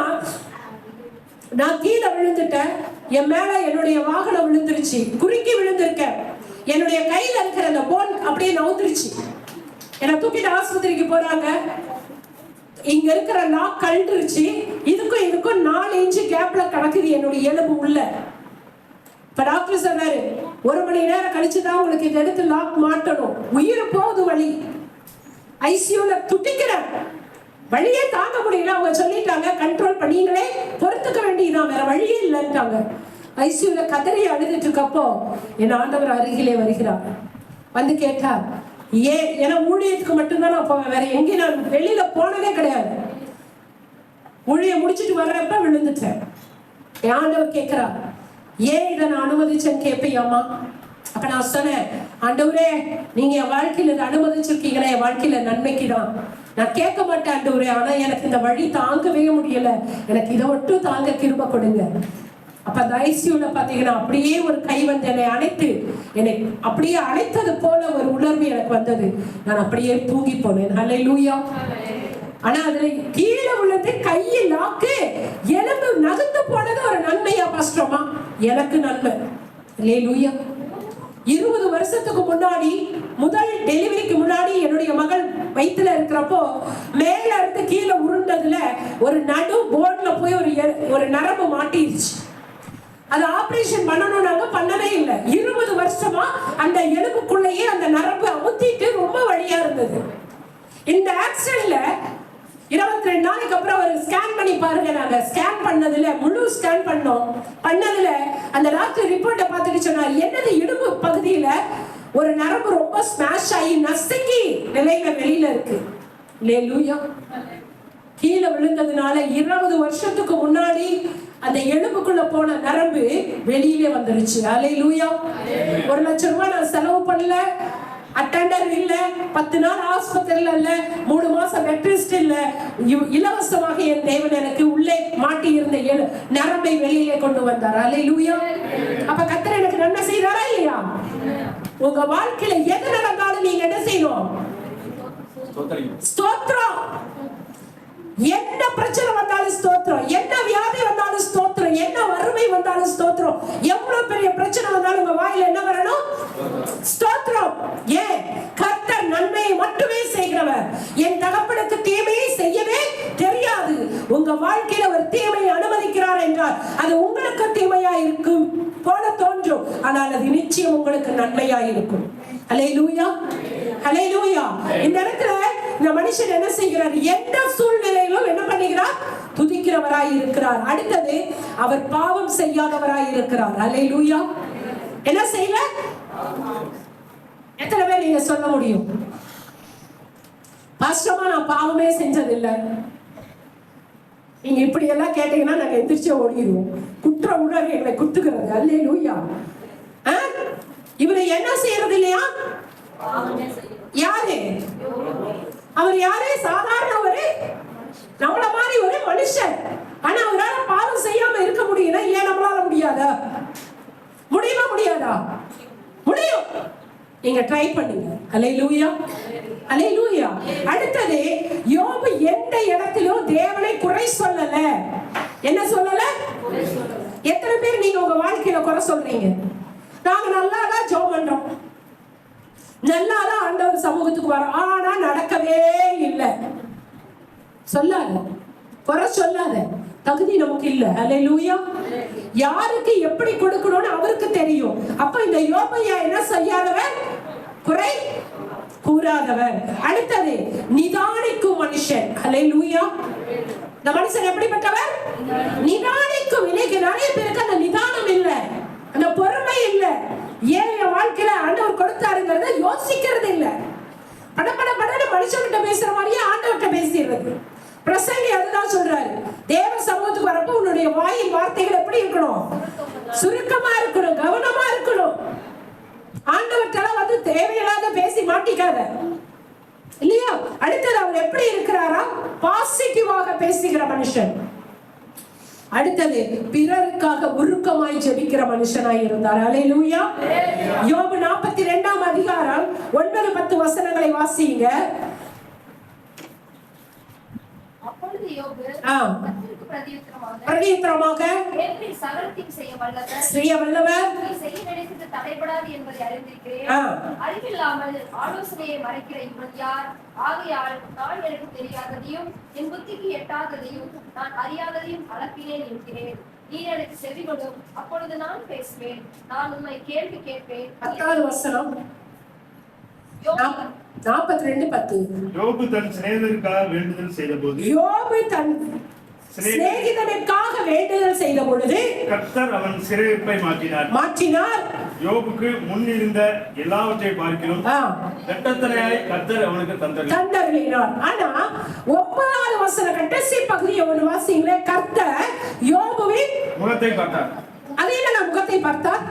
நான் கீழே விழுந்துட்டேன். என் மேல என்னுடைய வாகனம் விழுந்துருச்சு, குறுக்கி விழுந்திருக்கேன். என்னுடைய கையில இருக்கிற அந்த போன் அப்படியே நவுந்துருச்சு. என்னை தூக்கிட்டு ஆஸ்பத்திரிக்கு போறாங்க. இங்க இருக்கிற லாக் கழண்டுருச்சு. இதுக்கும் 4 இன்ச்சு கேப்ல கிடக்குது என்னுடைய எலும்பு உள்ள. இப்ப டாக்டர் சொன்னாரு, 1 மணி நேரம் கழிச்சுதான் உங்களுக்கு இந்த இடத்துல லாக் மாட்டணும். உயிர் போகுது, வலி. ஐசியூல துட்டிக்கிறேன், வழியே தாங்க முடியல. அவங்க சொல்லிட்டாங்க, கண்ட்ரோல் பண்ணீங்களே, பொறுத்துக்க வேண்டியதான், வேற வழியே இல்லைன்ட்டாங்க. ஐசியூல கதறி அழுதுட்டு இருக்கப்போ என் ஆண்டவர் அருகிலே வருகிறார். வந்து கேட்டார், ஏன்? ஏன்னா ஊழியத்துக்கு மட்டும்தான் நான் போவேன், வேற எங்கேயும் நான் வெளியில போனதே கிடையாது. ஊழியம் முடிச்சுட்டு வர்றப்ப விழுந்துட்டேன். என் ஆண்டவர் கேட்கிறார், ஏன் இதை நான் அனுமதிச்சேன்னு கேட்பையாமா? அப்ப நான் சொன்னேன், ஆண்டவரே, நீங்க என் வாழ்க்கையில இதை அனுமதிச்சிருக்கீங்களா, என் வாழ்க்கையில நன்மைக்கு தான். நான் கேட்க மாட்டேன் ஆண்டவரே, ஆனா எனக்கு இந்த வழி தாங்கவே முடியல, எனக்கு இதை மட்டும் தாங்க கிருபை கொடுங்க. அப்ப அந்த ஐசியூல பாத்தீங்கன்னா அப்படியே ஒரு கை வந்து என்னை அணைத்து, என்னை அப்படியே அணைத்தது போல ஒரு உணர்வு எனக்கு வந்தது. நான் அப்படியே தூங்கி போனேன். ஹல்லேலூயா. ஆனா அதுல கீழே விழுந்து கையை லாக்கு, எலும்பு நகர்ந்து போனது ஒரு நன்மையா பாஸ்டர்மா? எனக்கு நன்மை. ஹல்லேலூயா. 20 வருஷத்துக்கு முன்னாடி, முதல் டெலிவரிக்கு முன்னாடி என்னுடைய மகள் வயிற்றுல இருக்கிறப்போ மேல இருந்து கீழே உருண்டதுல ஒரு நடு போன்ல போய் ஒரு நரம்பு மாட்டிருச்சு. அது ஆபரேஷன் பண்ணணும்னாங்க, பண்ணவே இல்லை. 20 வருஷமா அந்த எலும்புக்குள்ளேயே அந்த நரம்பு அமுத்திட்டு ரொம்ப வழியா இருந்தது. இந்த ஆக்சிடென்ட்ல 22 நாளைக்கு அப்புறம் ஒரு ஸ்கேன் பண்ணி பாருங்க. நாங்க ஸ்கேன் பண்ணதுல, முழு ஸ்கேன் பண்ணதுல அந்த டாக்டர் ரிப்போர்ட்டை பார்த்துட்டு சொன்னார், என்னது இடுப்பு பகுதியில ஒரு நரம்பு ரொம்ப ஸ்மாஷ் ஆகி நசுங்கி நிலையில வெளியில இருக்கு. ஹல்லேலூயா. கீழே விழுந்ததுனால 20 வருஷத்துக்கு முன்னாடி அந்த எலும்புக்குள்ள போன நரம்பு வெளியிலே வந்துருச்சு. ஹல்லேலூயா. 1 லட்சம் ரூபாய் நான் செலவு பண்ணல, அட்டெண்டர் இல்ல, 10 நாள் ஆஸ்பத்திரியில இல்ல, 3 மாசம் பெட் ரெஸ்ட் இல்ல. இலவசமாக என் தேவன் எனக்கு உள்ளே மாட்டி இருந்த நரம்பை வெளியிலே கொண்டு வந்தார். ஹல்லேலூயா. அப்ப கர்த்தர் எனக்கு நன்மை செய்தாரா இல்லையா? உங்க வாழ்க்கையில எது நடந்தாலும் நீங்க என்ன செய்யணும்? ஸ்தோத்திரம். என்ன பிரச்சனை வந்தாலும் ஸ்தோத்திரம், என்ன வியாதி வந்தாலும் ஸ்தோத்திரம், என்ன வறுமை வந்தாலும் ஸ்தோத்திரம், எவ்வளவு பெரிய பிரச்சனை வந்தாலும் உங்க வாயில என்ன வரணும்? ஸ்தோத்திரம். ஏன்? கர்த்தர் நன்மையை மட்டுமே செய்கிறவர். என் தகப்பனுக்கு தீமையை செய்யவே தெரியாது. உங்க வாழ்க்கையில ஒரு தீமையை அனுமதிக்கிறார் என்றால் அது உங்களுக்கு தீமையா இருக்கும் போல தோன்றும், ஆனால் அது நிச்சயம் உங்களுக்கு நன்மையா இருக்கும். அல்லேலூயா, அல்லேலூயா. இந்த இடத்துல இந்த மனுஷன் என்ன செய்கிறார்? எந்த சூழ்நிலையிலும் என்ன பண்ணுகிறார்? துதிக்கிறவராய் இருக்கிறார். அடுத்தது, அவர் பாவம் செய்யாதவராய் இருக்கிறார். அல்லேலூயா. என்ன செய்யல? எத்தனை பேர் நீங்க சொல்ல முடியும்? பாஸ்டர்மா நான் பாவமே செஞ்சதில்லை. நீங்க இப்படி எல்லாம் கேட்டீங்கன்னா நாங்க எந்திரிச்சு ஓடிடுவோம். குற்ற உணர்வு எங்களை குத்துக்கிறது. அல்லேலூயா. இவரை என்ன செய்யறது இல்லையா? யாரு அவர்? யாரு? சாதாரண ஒரு நம்மள மாதிரி ஒரு மனுஷன். ஆனா அவரால் பாவம் செய்யாம இருக்க முடியும்னா ஏன் நம்மளால முடியாதா? முடியுமா? முடியாதா? முடியும். நீங்க ட்ரை பண்ணுங்க. அல்லேலூயா, அல்லேலூயா. அடுத்தது, யோபு எந்த இடத்திலும் தேவனை குறை சொல்லல. என்ன சொல்லல? எத்தனை பேர் நீங்க உங்க வாழ்க்கையில குறை சொல்றீங்க? நாங்க நல்லாதான் ஜெபம் பண்றோம், நல்லாதான் ஆண்டவர் சமூகத்துக்கு வரோம், ஆனா நடக்கவே இல்லை. சொல்லாத, குறை சொல்லாத. தகுதி நமக்கு இல்ல. அல்லேலூயா. யாருக்கு எப்படி கொடுக்கணும்னு அவருக்கு தெரியும். அப்ப இந்த யோபையா என்ன செய்யாதவர்? குறை கூறாதவர். அடுத்தது, நிதானிக்கும் மனுஷன். அல்லேலூயா. இந்த மனுஷன் எப்படிப்பட்டவர்? நிதானிக்கும். இன்னைக்கு நிறைய பேருக்கு அந்த நிதானம் இல்ல, அந்த பொறுமை இல்ல. ஏன் என் வாழ்க்கையில ஆண்டவர் கொடுத்தாருங்கிறத யோசிக்கிறது இல்ல. பட மனுஷன்கிட்ட பேசுற மாதிரியே ஆண்டவர்கிட்ட பேசிடுறது. பிரசங்கி அதுதான் சொல்றாரு. தேவ சமூகத்துக்கு வரப்போ உன்னுடைய வாயின் வார்த்தைகள் எப்படி இருக்கணும்? சுருக்கமா இருக்கணும், கவனமா இருக்கணும். ஆண்டவர்கிட்ட வந்து தேவையில்லாத பேசி மாட்டிக்காத, இல்லையா? அடுத்தது, அவர் எப்படி இருக்கிறாரா? பாசிட்டிவாக பேசுகிற மனுஷன். அடுத்தது, பிறருக்காக உருக்கமாய் ஜெபிக்கிற மனுஷனாய் இருந்தார். அல்லேலூயா. யோபு 42ஆம் அதிகாரம் 9-10 வசனங்களை வாசிங்க. அப்பொழுது யோபு பிரதியுத்தரமாக, செய்ய வல்லவர், செய்ய நினைத்தது தடைபடாது என்பதை அறிந்திருக்கிறேன். அறிவில்லாமல் ஆலோசனையை மறைக்கிற இவன் யார்? ஆகையால் நான் எனக்கு தெரியாததையும் என் புத்திக்கு எட்டாததையும் நான் அறியாததையும் அளப்பினேன் என்கிறேன். நீ எனக்கு செவி கொடும், அப்பொழுது நான் பேசுவேன், நான் உம்மை கேள்வி கேட்பேன். 10வது வசனம் 42:10. யோபு தன் சிநேகிதனுக்காக வேண்டுதல் செய்தபோது, யோபு தன் சிநேகிதனுக்காக வேண்டுதல் செய்த பொழுது கர்த்தர் அவன் சிறையிருப்பை மாற்றினார். யோபுக்கு முன் இருந்த எல்லாவற்றை பார்க்கிறோம் இரட்டத்தனையாய் கர்த்தர் அவனுக்கு தந்தருளினார். ஆனா 9வது வசன கடைசி பகுதியை ஒன்று வாசிங்களே. கர்த்தர் யோபுவின் முகத்தை பார்த்தார். அது என்ன முகத்தை பார்த்தார்?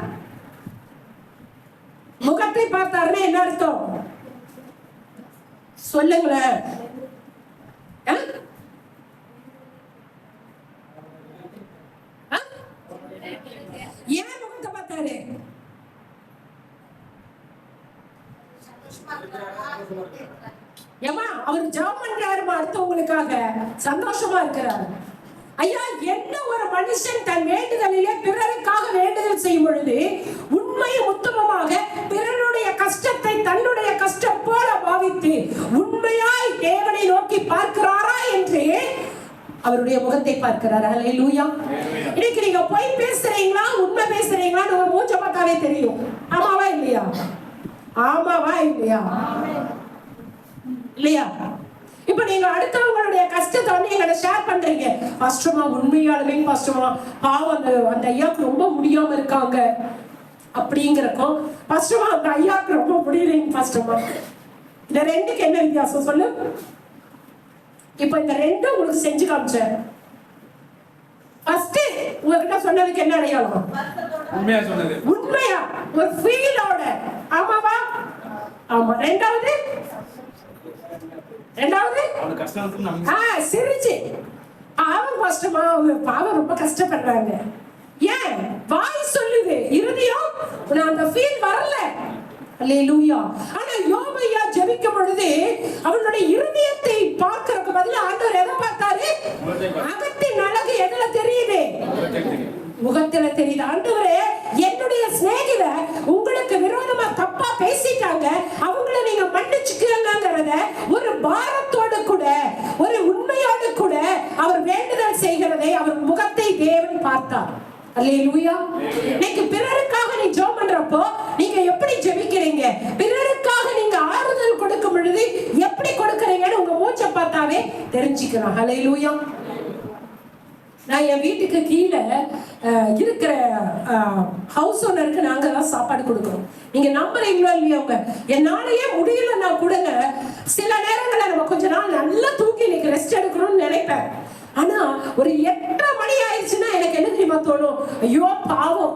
முகத்தை பார்த்தாருன்னா என்ன அர்த்தம்? சொல்லுங்களேன். ஏன் முகத்தை பார்த்தாரு? ஏமா அவர் ஜெபம் பண்றாருமா, அடுத்தவங்களுக்காக சந்தோஷமா இருக்கிறார். ஐயா, என்ன ஒரு மனுஷன் தன் வேண்டுதலிலே பிறருக்காக வேண்டுதல் செய்யும் பொழுது உண்மையும் உத்தமமாக பிறருடைய கஷ்டத்தை தன்னுடைய கஷ்டம் போல பாவித்து உண்மையாய் தேவனை நோக்கி பார்க்கிறாரா என்று அவருடைய முகத்தை பார்க்கிறார். அல்லேலூயா. இன்னைக்கு நீங்க போய் பேசுறீங்களா உண்மை பேசுறீங்களா உங்க மூஞ்ச பார்த்தாவே தெரியும். ஆமாவா இல்லையா? ஆமாவா இல்லையா? இல்லையா? இப்ப நீங்க அடுத்தவங்களுடைய கஷ்டத்தை வந்து எங்களை ஷேர் பண்றீங்க. பாஸ்டர்மா, உண்மையாலுமே பாஸ்டர்மா பாவம் அந்த ஐயாக்கு ரொம்ப முடியாம இருக்காங்க அப்படிங்கிறக்கும், பாஸ்டர்மா அந்த ஐயாக்கு ரொம்ப முடியலைங்க பாஸ்டர்மா. இந்த ரெண்டுக்கு என்ன வித்தியாசம் சொல்லு? இப்ப இந்த ரெண்டும் உங்களுக்கு செஞ்சு காமிச்சேன். ஃபர்ஸ்ட் உங்ககிட்ட சொன்னதுக்கு என்ன அடையாளம்? உண்மையா சொன்னது. உண்மையா ஒரு ஃபீலோட. ஆமாவா? ஆமா. ரெண்டாவது அவனுக்கு கஷ்டத்துக்கு நம்ம சிரிச்சு பாவம் கஷ்டமா, பாவம் ரொம்ப கஷ்டப்படுறாங்க. ஏன்? வாய் சொல்லுது, இருதயம் அந்த ஃபீல் வரல. அல்லேலூயா. ஆனா யோபையா ஜெபிக்கும் பொழுது அவனுடைய இருதயத்தை பார்க்கறதுக்கு பதிலா ஆண்டவர் எதை பார்த்தாரு? அகத்தின் அழகு எதுல தெரியுது? முகத்துல தெரியுது. ஆண்டவரே, என்னுடைய சிநேகிதர் உங்களுக்கு விரோதமா தப்பா பேசிட்டாங்க, அவங்கள நீங்க மன்னிச்சுக்கங்கங்கறத ஒரு பாரத்தோடு கூட, ஒரு உண்மையோடு கூட அவர் வேண்டுதல் செய்கிறதை அவர் முகத்தை தேவன் பார்த்தார். அல்லேலூயா. இன்னைக்கு பிறருக்காக நீ ஜெபம் பண்றப்போ நீங்க எப்படி ஜெபிக்கிறீங்க? பிறருக்காக நீங்க ஆறுதல் கொடுக்கும் பொழுது எப்படி கொடுக்கறீங்கன்னு உங்க மூச்சை பார்த்தாவே தெரிஞ்சுக்கலாம். அல்லேலூயா. நான் என் வீட்டுக்கு கீழே இருக்கிற ஹவுஸ் ஓனருக்கு நாங்க தான் சாப்பாடு கொடுக்குறோம். நீங்க நம்புறீங்களோ இல்லையா? என்னாலேயே முடியலன்னா கூடங்க சில நேரங்களில் நம்ம கொஞ்ச நாள் நல்லா தூக்கி இன்னைக்கு ரெஸ்ட் எடுக்கணும்னு நினைப்பேன். ஆனா ஒரு 8 மணி ஆயிடுச்சுன்னா எனக்கு என்ன தெரியுமா தோணும்? ஐயோ பாவம்,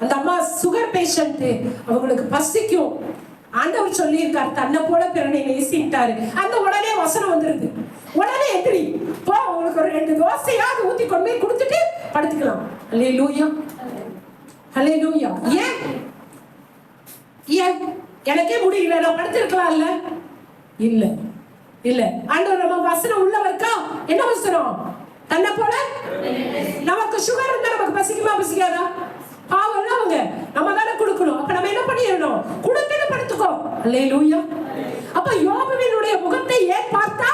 அந்த அம்மா சுகர் பேஷண்ட், அவங்களுக்கு பசிக்கும். ஆண்டவர் சொல்லியிருக்காரு, தன்னை போல பிறனை நேசிட்டாரு. அந்த உடனே வசனம் வந்துருது. உடனே எதிரி போ, உங்களுக்கு ஒரு 2 தோசையாவது ஊத்தி கொண்டு போய் கொடுத்துட்டு படுத்துக்கலாம். அல்லேலூயா, அல்லேலூயா. ஏன் ஏன் எனக்கே முடியல, நான் படுத்திருக்கலாம்ல? இல்ல இல்ல, ஆண்டவர் நம்ம வசனம் உள்ளவர்க்கா? என்ன வசனம்? தன்னை போல. நமக்கு சுகர் இருந்தா நமக்கு பசிக்குமா பசிக்காதா? பாவம் அவங்க நம்ம தானே கொடுக்கணும். அப்ப நம்ம என்ன பண்ணிடணும்? கொடுத்துட்டு படுத்துக்கோ. அல்லேலூயா. அப்ப யோபுவினுடைய முகத்தை ஏன் பார்த்தா?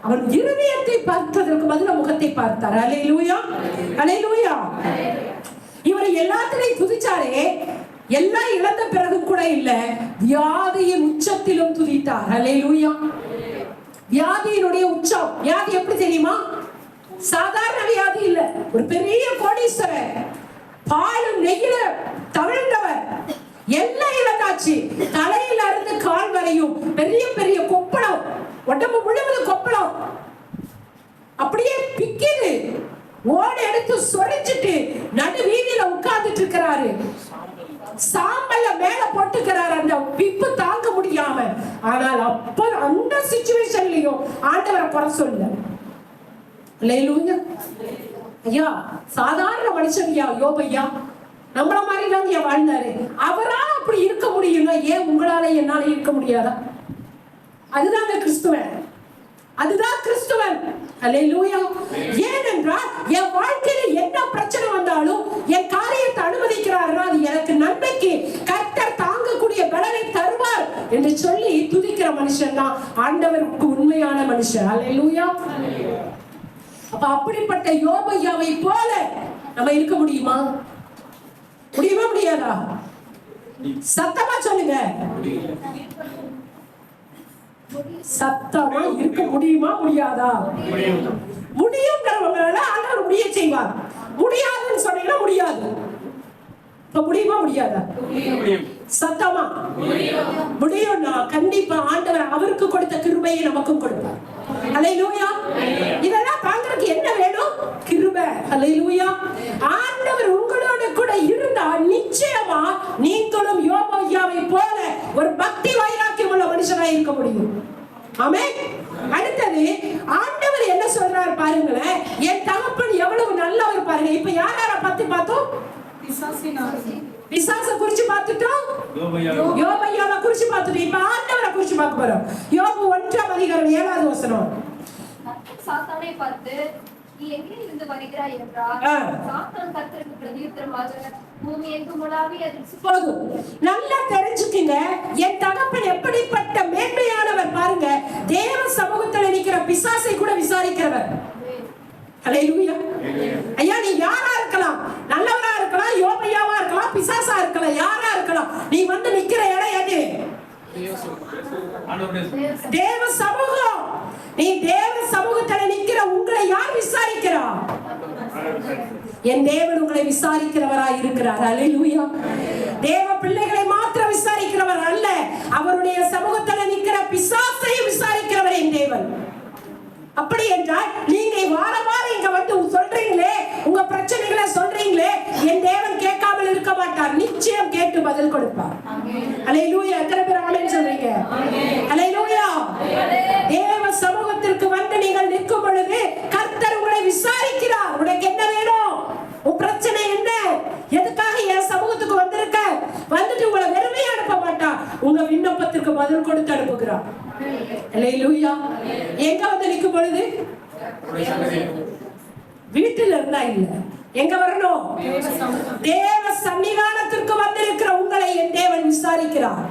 அவன் இருதயத்தை பார்த்ததற்கு பதிலா முகத்தை பார்த்தார். அல்லேலூயா, அல்லேலூயா. இவர் எல்லாத்திலையும் துதிச்சாரே, எல்லாம் இழந்த பிறகு கூட இல்ல, வியாதியின் உச்சத்திலும் துதித்தார். அல்லேலூயா. வியாதியினுடைய உச்சம். வியாதி எப்படி தெரியுமா? சாதாரண வியாதி இல்ல, ஒரு பெரிய கோடீஸ்வரர், பாலும் நெய்யில தவிழ்ந்தவர், எல்லாம் இழந்தாச்சு. தலையில இருந்து கால் வரையும் பெரிய பெரிய கொப்பளம், உடம்பு முழுவதும் கொப்பளம், அப்படியே பிக்கிது. ஓடு எடுத்து சொரிஞ்சிட்டு நடு வீதியில உட்கார்ந்துட்டு இருக்கிறாரு. சாம்பல்ல மேல போட்டுக்கிறாரு, அந்த பிப்பு தாங்க முடியாம. ஆனால் அப்ப அந்த சிச்சுவேஷன்லயும் ஆண்டவரை குறை சொல்ல. அல்லேலூயா. ஐயா, சாதாரண மனுஷன் யோபையா, நம்மள மாதிரி தான் வாழ்ந்தாரு. அவரால் அப்படி இருக்க முடியும்னா ஏன் உங்களால என்னால இருக்க முடியாதா? அதுதாங்க கிறிஸ்துவன், அதுதான் கிறிஸ்துவன். அல்லேலூயா. ஏனென்றால் என் வாழ்க்கையில என்ன பிரச்சனை வந்தாலும் என் காரியத்தை அனுமதிக்கிறார்கள், அது எனக்கு நன்மைக்கு, கர்த்தர் தாங்கக்கூடிய பலனை தருவார் என்று சொல்லி துதிக்கிற மனுஷன் தான் ஆண்டவருக்கு உண்மையான மனுஷன். அல்லேலூயா. அப்ப அப்படிப்பட்ட யோபையாவை போல நம்ம இருக்க முடியுமா? முடியுமா முடியாதா? சத்தமா சொல்லுங்க. சத்தமா இருக்க முடியுமா முடியாதா? முடியும்ன்றவங்களால ஆண்டவர் முடிய செய்வார். முடியாதுன்னு சொன்னீங்கன்னா முடியாது. இப்ப முடியுமா முடியாதா? சத்தமா முடியும்னா கண்டிப்பா ஆண்டவர் அவருக்கு கொடுத்த கிருபையை நமக்கும் கொடுப்பார். அல்லேலூயா. இதெல்லாம் தாங்கிறதுக்கு என்ன வேணும்? கிருபை. அல்லேலூயா. ஆண்டவர் உங்களோட கூட இருந்தா நிச்சயமா நீங்களும் யோபையாவை போல ஒரு பக்தி வைராக்கியம் உள்ள மனுஷனாய் இருக்க முடியும். ஆமென். அடுத்தது ஆண்டவர் என்ன சொல்றாரு பாருங்களேன். என் தகப்பன் எவ்வளவு நல்லவர் பாருங்க. இப்ப யார பத்தி பார்த்தோம்? பிசாசை குறிச்சு பார்த்துட்டோம், யோபையாவை குறிச்சு பார்த்துட்டோம். இப்ப ஆண்டவரை குறிச்சு பார்க்க போறோம். யோபு 1:7 வசனம். சாத்தானை பார்த்து, நீ எங்கே இருந்து வருகிறாய் என்றார். சாத்தான் கர்த்தருக்கு பிரதியுத்தரமாக, பூமி எங்கும் உலாவி அதில் போதும். நல்லா தெரிஞ்சுக்கங்க, என் தகப்பன் எப்படிப்பட்ட மேன்மையானவர் பாருங்க. தேவ சமூகத்தில் நிற்கிற பிசாசை கூட விசாரிக்கிறவர். அல்லேலூயா. ஐயா, நீ யாரா இருக்கலாம், நல்லவரா இருக்கலாம், யோபையாவா இருக்கலாம், பிசாசா இருக்கலாம், யாரா இருக்கலாம், நீ வந்து நிக்கிற இடம் எது? தேவ சமூகம். நீ தேவ சமூகத்தில் நிக்கிற உங்களை யார் விசாரிக்கிறா? என் தேவன் உங்களை விசாரிக்கிறவராய் இருக்கிறார். அல்லேலூயா. தேவ பிள்ளைகளை மாத்திரம் விசாரிக்கிறவர் அல்ல, அவருடைய சமூகத்தில் நிக்கிற பிசாசையும் விசாரிக்கிறவர் என் தேவன். அப்படி என்றால் நீங்க வாரம் வாரம் இங்க வந்து சொல்றீங்களே, உங்க பிரச்சனைகளை சொல்றீங்களே, என் தேவன் கேட்காமல் இருக்க மாட்டார். நிச்சயம் கேட்டு பதில் கொடுப்பார். அல்லேலூயா. எத்தனை பேர் ஆமென் சொல்றீங்க? அல்லேலூயா. தேவ சமூகத்திற்கு வந்து நீங்கள் நிற்கும் பொழுது கர்த்தர் உங்களை விசாரிக்கிறார். உனக்கு என்ன வேணும்? உன் பிரச்சனை என்ன? எதுக்காக என் சமூகத்துக்கு வந்திருக்க? வந்துட்டு உங்களை வெறுமையா அனுப்ப மாட்டார். கொடுத்து அனுப்புகிறார். அல்லேலூயா. எங்க வந்து நிற்கும் பொழுது வீட்டில் இருந்தா இல்ல, எங்க வரணும்? தேவ சன்னிதானத்திற்கு வந்திருக்கிற உங்களை என் தேவன் விசாரிக்கிறார்.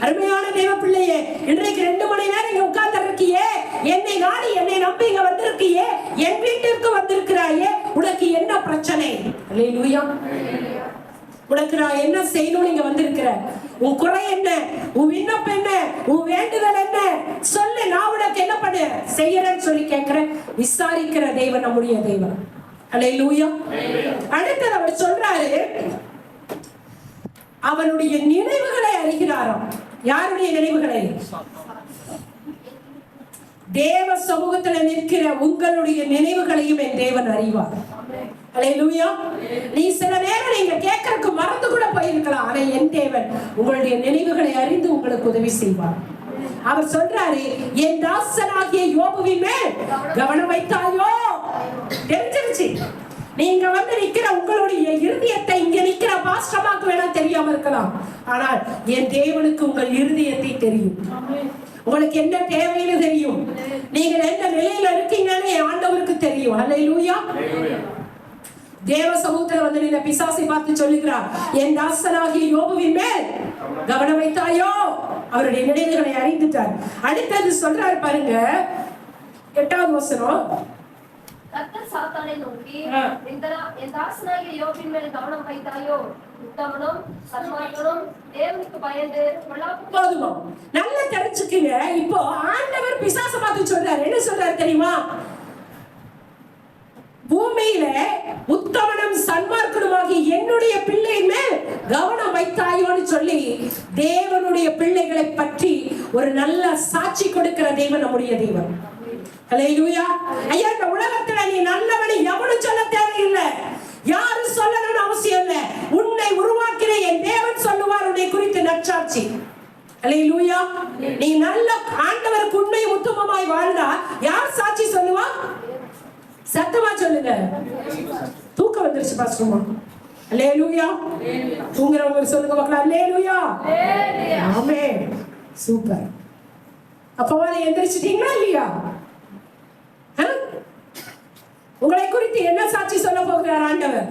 அருமையான தேவ பிள்ளையே, இன்றைக்கு 2 மணி நேரம் இங்க உட்கார்ந்து இருக்கியே, என்னை நாடி என்னை நம்பி இங்க வந்திருக்கியே, என் வீட்டிற்கு வந்திருக்கிறாயே, உனக்கு என்ன பிரச்சனை? அல்லேலூயா. உனக்கு நான் என்ன செய்யணும்? நீங்க வந்திருக்கிற உன் குறை என்ன, உன் விண்ணப்பம் என்ன, உன் வேண்டுதல் என்ன சொல்லு, நான் உனக்கு என்ன பண்ண செய்யறேன்னு சொல்லி கேட்கிறேன். விசாரிக்கிற தேவன் நம்முடைய தேவன். அல்லேலூயா. அடுத்தது அவர் சொல்றாரு, அவனுடைய நினைவுகளை அறிகிறாராம். யாருடைய நினைவுகளை? தேவ சமூகத்தில் நிற்கிற உங்களுடைய நினைவுகளையும் என் தேவன் அறிவார். அல்லேலூயா. நீ சில நேரம் நீங்க கேட்கறதுக்கு மறந்து கூட போயிருக்கலாம், ஆனா என் தேவன் உங்களுடைய நினைவுகளை அறிந்து உங்களுக்கு உதவி செய்வார். அவர் சொல்றாரு, என் தாசனாகிய யோபுவின் மேல் கவனம் வைத்தாயோ? தெரிஞ்சிருச்சு. நீங்க வந்து நிக்கிற உங்களுடைய இருதயத்தை இங்க நிக்கிற பாஸ்டமாக்கு வேணா தெரியாம இருக்கலாம், ஆனால் என் தேவனுக்கு உங்கள் இருதயத்தை தெரியும். உங்களுக்கு என்ன தேவைன்னு தெரியும். நீங்க எந்த நிலையில இருக்கீங்கன்னு ஆண்டவருக்கு தெரியும். அல்லேலூயா. தேவ சமூகத்துல வந்து இந்த பிசாசை பார்த்து சொல்லுகிறார், என் தாசனாகிய யோபுவின் மேல் கவனம் வைத்தாயோ? அவருடைய நினைவுகளை அறிந்துட்டார். அடுத்தது சொல்றாரு பாருங்க, 8வது வசனம். கர்த்தர் சாத்தானை நோக்கி, என் தாசனாகிய யோபின் மேல் கவனம் வைத்தாயோ? உத்தமனும் சன்மார்க்கனும் தேவனுக்கு பயந்து போதுமா? நல்லா தெரிஞ்சுக்குங்க. இப்போ ஆண்டவர் பிசாசை பார்த்து சொல்றாரு. என்ன சொல்றாரு தெரியுமா? பூமியில உத்தமனும் சன்மார்க்கனுமாகி என்னுடைய பிள்ளை மேல் கவனம் வைத்தாயோன்னு சொல்லி தேவனுடைய பிள்ளைகளை பற்றி ஒரு நல்ல சாட்சி கொடுக்கிற தேவன் நம்முடைய தேவன். அல்லேலூயா. ஐயா, இந்த உலகத்துல நீ நல்லவனி எவனும் சொல்ல தேவையில்லை, யாரும் சொல்லணும்னு அவசியம் இல்லை. உன்னை உருவாக்கிற என் தேவன் சொல்லுவார் உன்னை குறித்து நற்சாட்சி. அல்லேலூயா. நீ நல்ல ஆண்டவருக்கு உண்மை உத்தமமாய் வாழ்ந்தா யார் சாட்சி சொல்லுவா? சத்தமா சொல்லுங்க. தூக்கம் வந்துருச்சு பாஸ்டர்மா. அல்லேலூயா. தூங்குறவங்க சொல்லுங்க பார்க்கலாம். அல்லேலூயா. ஆமென். சூப்பர். அப்பவாது எந்திரிச்சிட்டீங்களா இல்லையா? உங்களை குறித்து என்ன சாட்சி சொல்ல போகிறார் ஆண்டவர்?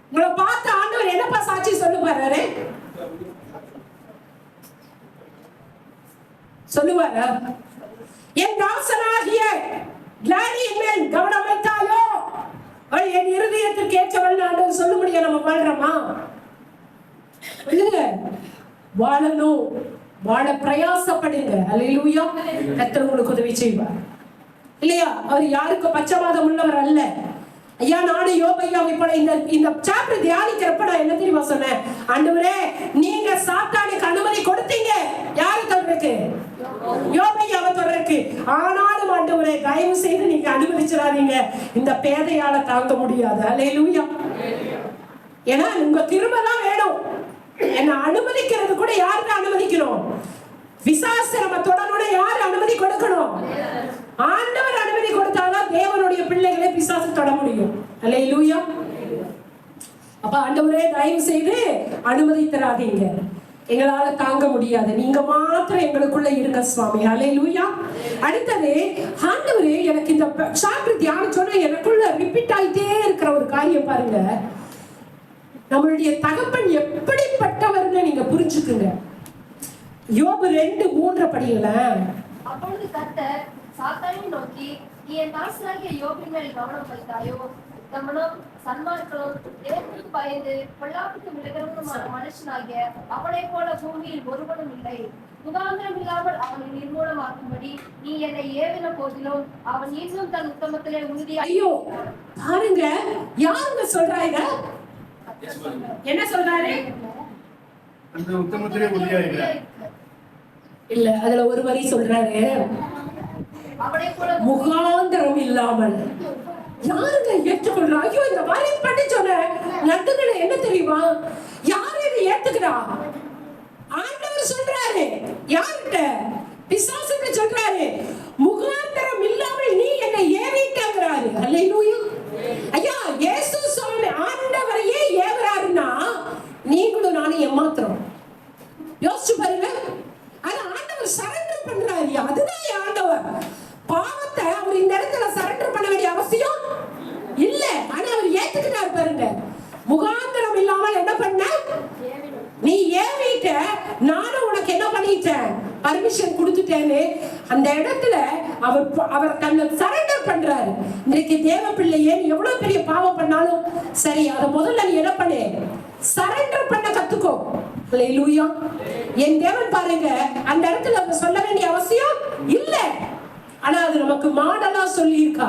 உங்களை பார்த்து ஆண்டவர் என்னப்பா சாட்சி சொல்லுவாரு? சொல்லுவாரா? என் தாசனாகிய கிளாடியின் மேல் கவனம் வைத்தாயோ? என் இருதயத்திற்கு ஏற்றவள் ஆண்டவர் சொல்ல முடியும். நம்ம வாழ்றோமா? இல்லைங்க, வாழணும், வாழ பிரயாசப்படுங்க. அல்லேலூயா. கர்த்தர் உங்களுக்கு உதவி செய்வார். இல்லையா? அவர் யாருக்கு பச்சைவாதம் உள்ளவர் அல்ல. ஐயா, நாடு யோபையா இப்ப இந்த சாப்டர் தியானிக்கிறப்ப நான் என்ன தெரியுமா சொன்னேன்? ஆண்டவரே, நீங்க சாத்தானுக்கு அனுமதி கொடுத்தீங்க. யாரு தொடருக்கு? யோபையாவை தொடருக்கு. ஆனாலும் ஆண்டவரே, தயவு செய்து நீங்க அனுமதிச்சிடாதீங்க, இந்த பேதையால தாங்க முடியாது. அல்லேலூயா. ஏன்னா உங்க கிருபை தான் வேணும். என்ன அனுமதிக்கிறது கூட யாருக்கு அனுமதிக்கணும்? விசாச நம்ம தொடர்ந்து யாரு அனுமதி கொடுக்கணும்? ஆண்டவர் அனுமதி கொடுத்தாதான் தேவனுடைய பிள்ளைகளை பிசாசு தொட முடியும். அல்லேலூயா. அப்ப ஆண்டவரே, தயவு செய்து அனுமதி தராதீங்க, எங்களால தாங்க முடியாது, நீங்க மாத்திரம் எங்களுக்குள்ள இருங்க சுவாமி. அல்லேலூயா. அடுத்தது, ஆண்டவரே, எனக்கு இந்த சாப்டர் தியானம் சொன்ன எனக்குள்ள ரிப்பீட் ஆயிட்டே இருக்கிற ஒரு காரியம் பாருங்க. நம்மளுடைய தகப்பன் எப்படிப்பட்டவர்னு நீங்க புரிஞ்சுக்குங்க. யோபு 2:3 படிங்கள. அப்பொழுது கர்த்தர் சாத்தானை நோக்கி, நீ என் தாசனாகிய யோபின் மேல் கவனம் வைத்தாயோ? உத்தமனும் சன்மார்க்கனும் தேவனுக்கு பயந்து பொல்லாப்புக்கு விலகிறவனுமான மனுஷனாகிய அவனை போல பூமியில் ஒருவனும் இல்லை. முகாந்திரம் இல்லாமல் அவனை நிர்மூலமாக்கும்படி நீ என்னை ஏவின போதிலும் அவன் இன்னும் தன் உத்தமத்திலே உறுதியா. ஐயோ பாருங்க, யாருங்க சொல்றாங்க? என்ன சொல்றாரு? அந்த உத்தமத்திலே உறுதியா இருக்கிறார். இல்ல, அதுல ஒரு வரி சொல்றாரு, முகாந்திரம் இல்லாமல். யாருங்க ஏற்றுக்கொள்றா? ஐயோ, இந்த வரி பண்ணி சொன்ன நட்டுகளை என்ன தெரியுமா? யாரு இதை ஏத்துக்கிறா? ஆண்டவர் சொல்றாரு. யார்கிட்ட? பிசாசுக்கு சொல்றாரு, முகாந்திரம் இல்லாமல் நீ என்னை ஏவிட்டாங்கிறாரு. அல்லேலூயா. ஐயா, இயேசு சொன்ன ஆண்டவரையே ஏவறாருன்னா நீங்களும் நானும் ஏமாத்துறோம். அவர் சரண்டர் பண்றாரு. அதுதான் ஆண்டவர். பாவத்தை அவர் இந்த இடத்துல சரண்டர் பண்ண வேண்டிய அவசியம் இல்ல. ஆனா அவர் ஏத்துக்கிட்டாரு பாருங்க. முகாந்திரம் இல்லாமல் என்ன பண்ண, நீ ஏவிட்ட, நானும் உனக்கு என்ன பண்ணிட்டேன், பர்மிஷன் கொடுத்துட்டேன்னு அந்த இடத்துல அவர் தன்னை சரண்டர் பண்றாரு. இன்றைக்கு தேவ பிள்ளையே நீ எவ்வளவு பெரிய பாவம் பண்ணாலும் சரி, அதை முதல்ல நீ என்ன பண்ணு, சரண்டர் பண்ண கத்துக்கோ. ஹல்லேலூயா. என் தேவன் பாருங்க, அந்த இடத்துல அவங்க சொல்ல வேண்டிய அவசியம் இல்ல. ஆனா அது நமக்கு மாடலா சொல்லி இருக்கா.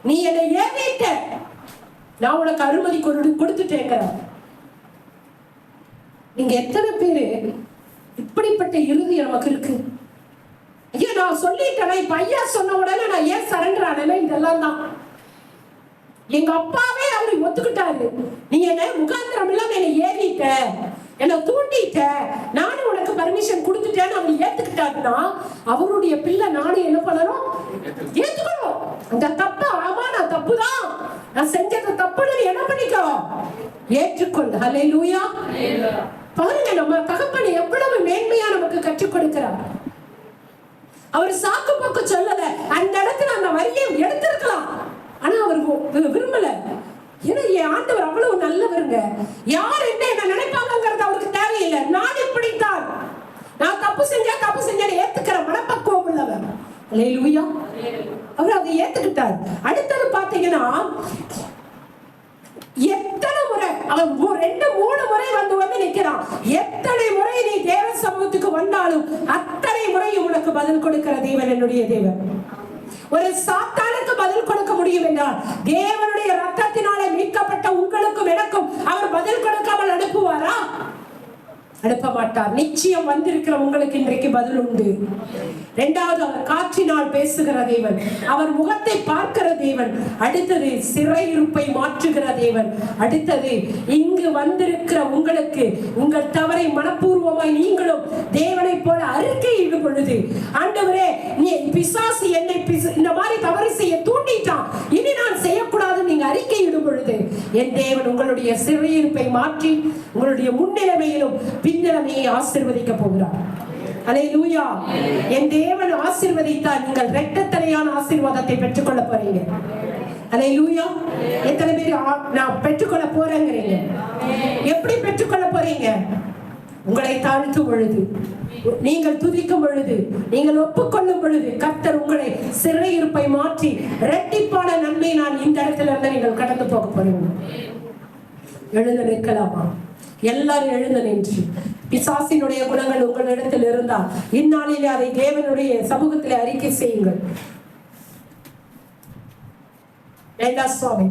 நீ என்னை ஏவிட்ட, நான் உனக்கு அனுமதி கொடுத்துட்டேங்கிற. நீங்க எத்தனை பேரு இப்படிப்பட்ட இறுதி நமக்கு இருக்கு? ஐயா நான் சொல்லிட்டேன், இப்ப ஐயா சொன்ன உடனே நான் ஏன் சரண்டர் ஆனேன்னா இதெல்லாம் தான். எங்க அப்பாவே அவரை ஒத்துக்கிட்டாரு. நீ என்ன முகாந்திரம் இல்லாம என்னை ஏறிட்ட, என்ன தூண்டிட்ட, நானும் உனக்கு பர்மிஷன் கொடுத்துட்டேன்னு அவர் ஏத்துக்கிட்டாருன்னா அவருடைய பிள்ளை நானும் என்ன பண்ணணும், ஏத்துக்கணும். அந்த தப்பு, ஆமா நான் தப்புதான், நான் செஞ்சது தப்புன்னு என்ன பண்ணிக்கோ, ஏற்றுக்கொள். ஹல்லேலூயா. பாருங்க நம்ம தகப்பன் எவ்வளவு மேன்மையா நமக்கு கற்றுக் கொடுக்கிறார். அவர் சாக்கு போக்கு சொல்லல. அந்த இடத்துல அந்த வரியை எடுத்திருக்கலாம், ஆனா அவர் விரும்பல. ஏன்னா என் ஆண்டவர் அவ்வளவு நல்லவருங்க. யார் என்ன நினைப்பாங்கிறது அவருக்கு தேவையில்லை. நான் இப்படித்தான், நான் தப்பு செஞ்சேன்னு ஏத்துக்கிற மனப்பக்குவம் உள்ளவர். ஹல்லேலூயா. அவர் அதை ஏத்துக்கிட்டார். அடுத்தது பாத்தீங்கன்னா எத்தனை முறை அவன் 2-3 முறை வந்து நிற்கிறான். எத்தனை முறை நீ தேவ சமூகத்துக்கு வந்தாலும் அத்தனை முறையும் உனக்கு பதில் கொடுக்கிற தேவன் என்னுடைய தேவன். ஒரு சாத்தானுக்கு பதில் கொடுக்க முடியும் என்றால் தேவனுடைய ரத்தத்தினாலே மீட்கப்பட்ட உங்களுக்கும் எனக்கும் அவர் பதில் கொடுக்காமல் அனுப்புவாரா? அனுப்ப மாட்டார். நிச்சயம் வந்திருக்கிற உங்களுக்கு இன்றைக்கு பதில் உண்டு. இரண்டாவது, அவர் காற்றினால் பேசுகிற தேவன், அவர் முகத்தை பார்க்கிற தேவன். அடுத்தது சிறையிருப்பை மாற்றுகிற தேவன். அடுத்தது இங்கு வந்திருக்கிற உங்களுக்கு உங்கள் தவறை மனப்பூர்வமாய் நீங்களும் தேவனை போல அறிக்கையிடும் பொழுது, ஆண்டவரே நீ பிசாசு என்னை இந்த மாதிரி தவறு செய்ய தூண்டிட்டான், இனி நான் செய்யக்கூடாது நீங்க அறிக்கையிடும் பொழுது என் தேவன் உங்களுடைய சிறையிருப்பை மாற்றி உங்களுடைய முன்னிலைமையிலும் பின்னிலைமையை ஆசீர்வதிக்க போகிறார். அல்லேலூயா. என் தேவன் ஆசீர்வதித்தால் நீங்கள் இரட்டத்தனையான ஆசீர்வாதத்தை பெற்றுக்கொள்ள போறீங்க. அல்லேலூயா. எத்தனை பேர் நான் பெற்றுக்கொள்ள போறேங்கிறீங்க? எப்படி பெற்றுக்கொள்ள போறீங்க? உங்களை தாழ்த்தும் பொழுது, நீங்கள் துதிக்கும் பொழுது, நீங்கள் ஒப்புக்கொள்ளும் பொழுது கர்த்தர் உங்களை சிறையிருப்பை மாற்றி இரட்டிப்பான நன்மை நான் இந்த இடத்துல இருந்து நீங்கள் கடந்து போக போறீங்க. எழுந்து நிற்கலாமா? எல்லாரும் எழுந்து நின்று, பிசாசினுடைய குணங்கள் உங்களிடத்தில் இருந்தால் இந்நாளிலே அதை தேவனுடைய சமூகத்திலே அறிக்கை செய்யுங்கள். வேண்டாம் சுவாமி,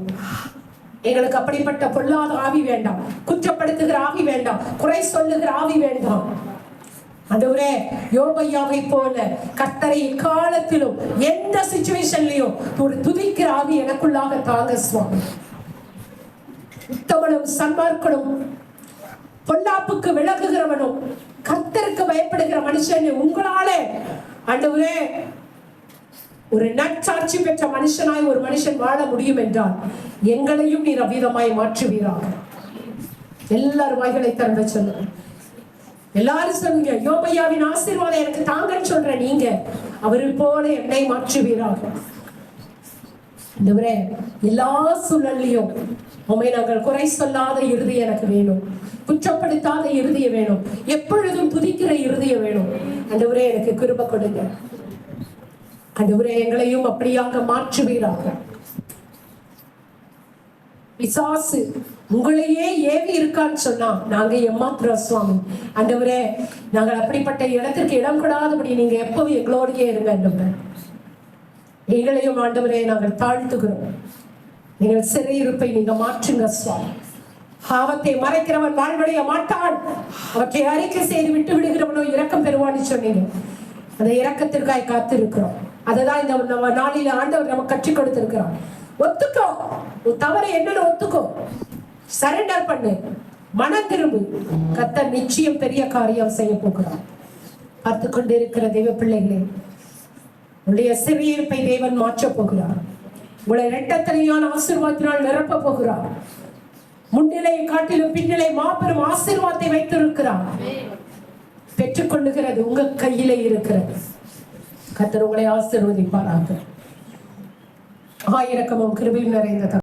எங்களுக்கு அப்படிப்பட்ட பொல்லாத ஆவி வேண்டாம், குற்றப்படுத்துகிற ஆவி வேண்டாம், குறை சொல்லுகிற ஆவி வேண்டாம். ஆண்டவரே, யோபையாவை போல கர்த்தரை காலத்திலும் எந்த சிச்சுவேஷன்லயும் ஒரு துதிக்கிற ஆவி எனக்குள்ளாக தாங்க சுவாமி. உத்தமனும் சன்மார்க்கனும் பொல்லாப்புக்கு விலகுகிறவனும் கர்த்தருக்கு பயப்படுகிற மனுஷன் உங்களாலே ஆண்டவரே ஒரு நற்சாட்சி பெற்ற மனுஷனாய் ஒரு மனுஷன் வாழ முடியும் என்றால் எங்களையும் நீர் அவ்விதமாய் மாற்றுவீராக. எல்லாரும் வாய்களை திறந்து சொல்லுங்க. எல்லாரும் சொல்லுங்க, யோபையாவின் ஆசீர்வாதம் எனக்கு தாங்கன்னு சொல்ற நீங்க அவரை போல என்னை மாற்றுவீராக. ஆண்டவரே, எல்லா சூழல்லையும் உம்மை நாங்கள் குறை சொல்லாத இறுதி எனக்கு வேணும், குற்றப்படுத்தாத இறுதிய வேணும், எப்பொழுதும் துதிக்கிற இறுதிய வேணும். ஆண்டவரே, எனக்கு கிருபை கொடுங்க. ஆண்டவரே, எங்களையும் அப்படியாக மாற்றுவீராக. பிசாசு உங்களையே ஏவி இருக்கான்னு சொன்னா நாங்க ஏமாத்துறோம் சுவாமி. ஆண்டவரே, நாங்கள் அப்படிப்பட்ட இடத்திற்கு இடம் கொடாதபடி நீங்க எப்பவும் எங்களோடையே இருங்க. ஆண்டவரே, எங்களையும் ஆண்டவரே நாங்கள் தாழ்த்துகிறோம். நீங்கள் சிறையிருப்பை நீங்க மாற்றுங்க சுவாமி. பாவத்தை மறைக்கிறவன் வாழ்வடைய மாட்டான், அவற்றை அறிக்கை செய்து விட்டு விடுகிறவனோ இரக்கம் பெறுவான்னு சொன்னீங்க. அந்த இரக்கத்திற்காக காத்திருக்கிறோம். அதுதான் இந்த நாளில ஆண்டவர் நமக்கு கற்றுக் கொடுத்திருக்கிறார். ஒத்துக்கோ, தவறு என்னன்னு ஒத்துக்கோ, சரண்டர் பண்ணு, மனம் திரும்பு. கர்த்தர் நிச்சயம் பெரிய காரியம் செய்ய போகிறார். பார்த்து கொண்டு இருக்கிற தெய்வ பிள்ளைகளே, உங்களுடைய சிறையிருப்பை தேவன் மாற்ற போகிறார். உங்களை இரட்டத்தனையான ஆசீர்வாதத்தினால் நிரப்ப போகிறார். முன்னிலையை காட்டிலும் பின்னிலை மாபெரும் ஆசீர்வாதத்தை வைத்திருக்கிறார். பெற்றுக்கொள்ளுகிறது உங்க கையிலே இருக்கிறது. கர்த்தர் உங்களை ஆசீர்வதிப்பாராக. ஆயிரக்கமும் கிருபையும் நிறைந்த